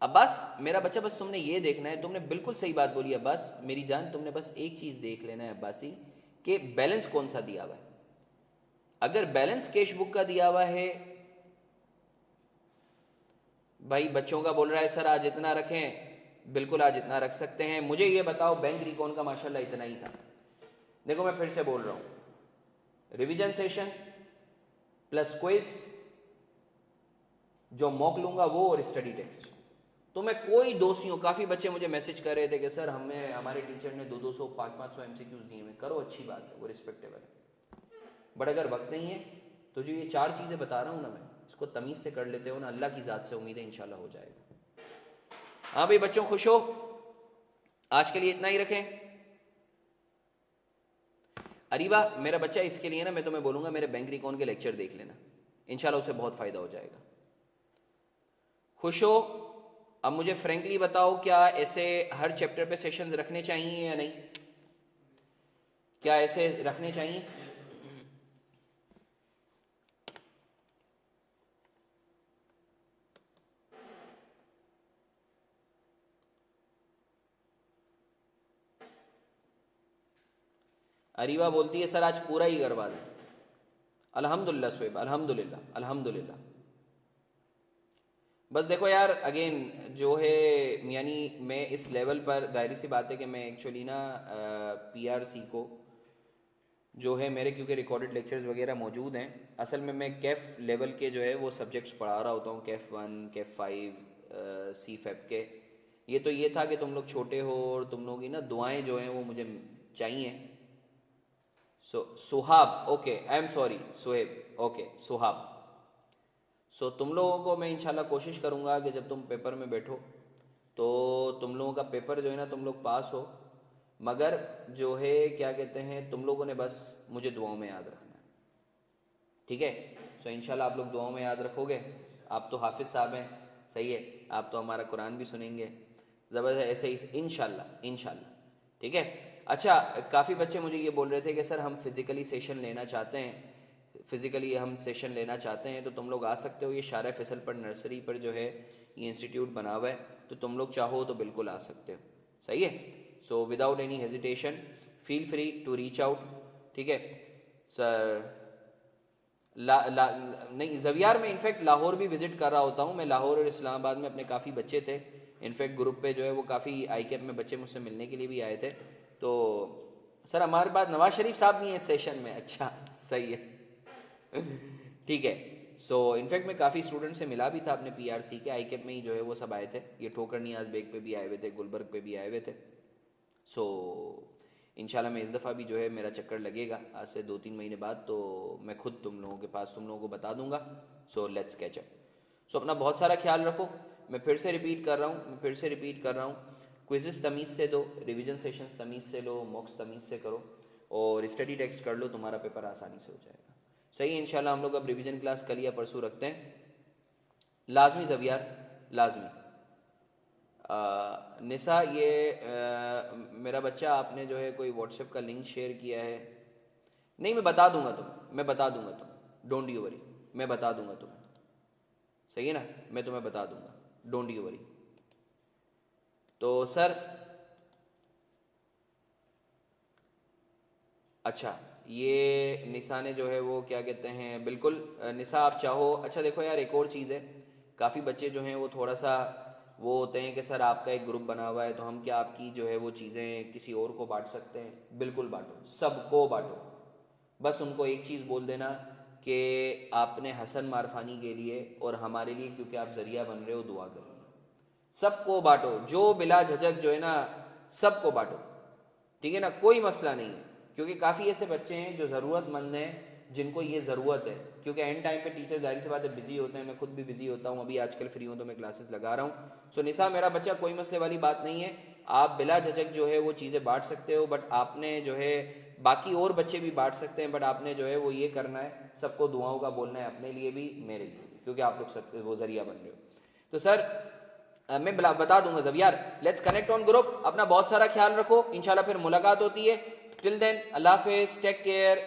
अब्बास मेरा बच्चा बस तुमने ये देखना है, तुमने बिल्कुल सही बात बोली अब्बास मेरी जान, तुमने बस एक चीज देख लेना है अब्बासी कि बैलेंस कौन सा दिया हुआ है। अगर बैलेंस कैश बुक का दिया हुआ है, भाई बच्चों का बोल रहा है सर आज इतना रखें, बिल्कुल आज इतना रख सकते हैं, मुझे ये बताओ बैंक रिकॉन का माशाल्लाह इतना ही था। देखो मैं फिर से बोल रहा हूं, रिवीजन सेशन प्लस क्विज जो मॉक लूंगा वो और स्टडी टेक्स्ट, तो मैं कोई दोषियों, काफ़ी बच्चे मुझे मैसेज कर रहे थे कि सर हमें हमारे टीचर ने 200 500 एमसीक्यूज दिए हुए, करो अच्छी बात है वो रिस्पेक्टेबल है, बट अगर वक्त नहीं है तो जो ये 4 चीज़ें बता रहा हूँ ना मैं, इसको तमीज़ से कर लेते हो ना, अल्लाह की ज़ात से उम्मीद है इंशाल्लाह हो जाएगा। हाँ भाई बच्चों खुश हो, आज के लिए इतना ही रखें। अरीबा मेरा बच्चा इसके लिए ना मैं तुम्हें बोलूँगा मेरे बैंक रिकॉन के लेक्चर देख लेना, इंशाल्लाह उससे बहुत फ़ायदा हो जाएगा। खुश हो? अब मुझे फ्रेंकली बताओ क्या ऐसे हर चैप्टर पे सेशंस रखने चाहिए या नहीं, क्या ऐसे रखने चाहिए? अरीबा बोलती है सर आज पूरा ही करवा दें। अल्हम्दुलिल्लाह सुहेब, अल्हम्दुलिल्लाह अल्हम्दुलिल्लाह। बस देखो यार अगेन जो है, यानी मैं इस लेवल पर, जाहिर सी बात है कि मैं एक्चुअली ना पीआरसी को जो है मेरे, क्योंकि रिकॉर्डेड लेक्चर्स वगैरह मौजूद हैं, असल में मैं कैफ़ लेवल के जो है वो सब्जेक्ट्स पढ़ा रहा होता हूँ, कैफ़ 1 कैफ़ 5 सी फैप के। ये तो ये था कि तुम लोग छोटे हो और तुम लोगों की ना दुआएं जो हैं वो मुझे चाहिए। Suhab, okay I am sorry Suhaib, okay Suhab. तुम लोगों को मैं इंशाल्लाह कोशिश करूँगा कि जब तुम पेपर में बैठो तो तुम लोगों का पेपर जो है ना तुम लोग पास हो, मगर जो है क्या कहते हैं, तुम लोगों ने बस मुझे दुआओं में याद रखना है, ठीक है। सो इंशाल्लाह आप लोग दुआओं में याद रखोगे। आप तो हाफिज़ साहब हैं, सही है, आप तो हमारा कुरान भी सुनेंगे, ज़बरदस्त, ऐसे ही इंशाल्लाह इंशाल्लाह, ठीक है। अच्छा, काफ़ी बच्चे मुझे ये बोल रहे थे कि सर हम फिज़िकली सेशन लेना चाहते हैं, फ़िज़िकली हम सेशन लेना चाहते हैं, तो तुम लोग आ सकते हो। ये शारा फैसल पर नर्सरी पर जो है ये इंस्टीट्यूट बना हुआ है, तो तुम लोग चाहो तो बिल्कुल आ सकते हो, सही है। So without any hesitation feel free to reach out, ठीक है सर। नहीं, जवियार में इनफैक्ट लाहौर भी विज़िट कर रहा होता हूँ मैं। लाहौर और इस्लामाबाद में अपने काफ़ी बच्चे थे, इनफैक्ट ग्रुप पे जो है वो काफ़ी आई कैप में बच्चे मुझसे मिलने के लिए भी आए थे। तो सर हमारे पास नवाज शरीफ साहब नहीं है इस सेशन में, अच्छा सही है ठीक है। सो इनफैक्ट मैं काफ़ी स्टूडेंट से मिला भी था अपने पीआरसी के, आई कैप में ही जो है वो सब आए थे। ये ठोकर नियाज बेग पे भी आए हुए थे, गुलबर्ग पे भी आए हुए थे। सो इंशाल्लाह मैं इस दफ़ा भी जो है मेरा चक्कर लगेगा आज से 2-3 महीने बाद, तो मैं खुद तुम लोगों के पास तुम लोगों को बता दूंगा। So let's catch up. So अपना बहुत सारा ख्याल रखो। मैं फिर से रिपीट कर रहा हूँ, क्विज़ेस तमीज़ से दो, रिवीजन सेशंस तमीज़ से लो, मॉक्स तमीज़ से करो, और स्टडी टेक्स्ट कर लो, तुम्हारा पेपर आसानी से हो जाएगा। सही है, इंशाल्लाह हम लोग अब रिवीजन क्लास कल या परसों रखते हैं, लाजमी ज़वियार, लाजमी। निसा, ये मेरा बच्चा, आपने जो है कोई व्हाट्सएप का लिंक शेयर किया है? नहीं, मैं बता दूंगा तुम्हें, डोंट यू वरी, मैं बता दूंगा तुम्हें, सही है ना, मैं तुम्हें बता दूंगा, डोंट यू वरी। तो सर अच्छा, ये निसा ने जो है वो क्या कहते हैं, बिल्कुल निसा आप चाहो, अच्छा देखो यार एक और चीज़ है, काफ़ी बच्चे जो हैं वो थोड़ा सा वो होते हैं कि सर आपका एक ग्रुप बना हुआ है तो हम क्या आपकी जो है वो चीज़ें किसी और को बांट सकते हैं? बिल्कुल बांटो, सबको बांटो। बस उनको एक चीज़ बोल देना कि आपने हसन मारफानी के लिए और हमारे लिए, क्योंकि आप ज़रिया बन रहे हो, दुआ करो। सबको बांटो, जो बिला झिझक जो है ना, सबको बांटो, ठीक है ना, कोई मसला नहीं है। क्योंकि काफ़ी ऐसे बच्चे हैं जो ज़रूरतमंद हैं, जिनको ये ज़रूरत है, क्योंकि एंड टाइम पे टीचर जाहिर सी बात है बिजी होते हैं, मैं खुद भी बिजी होता हूँ, अभी आजकल फ्री हूँ तो मैं क्लासेस लगा रहा हूँ। सो निसा मेरा बच्चा, कोई मसले वाली बात नहीं है, आप बिला झिझक जो है वो चीज़ें बांट सकते हो, बट आपने जो है बाकी और बच्चे भी बांट सकते हैं, बट आपने जो है वो ये करना है, सबको दुआओं का बोलना है, अपने लिए भी मेरे लिए भी, क्योंकि आप लोग सब वो ज़रिया बन रहे हो। तो सर मैं बता दूंगा ज़वियार, लेट्स कनेक्ट ऑन ग्रुप। अपना बहुत सारा ख्याल रखो, इंशाल्लाह फिर मुलाकात होती है। टिल देन अल्लाह हाफिज़, टेक केयर।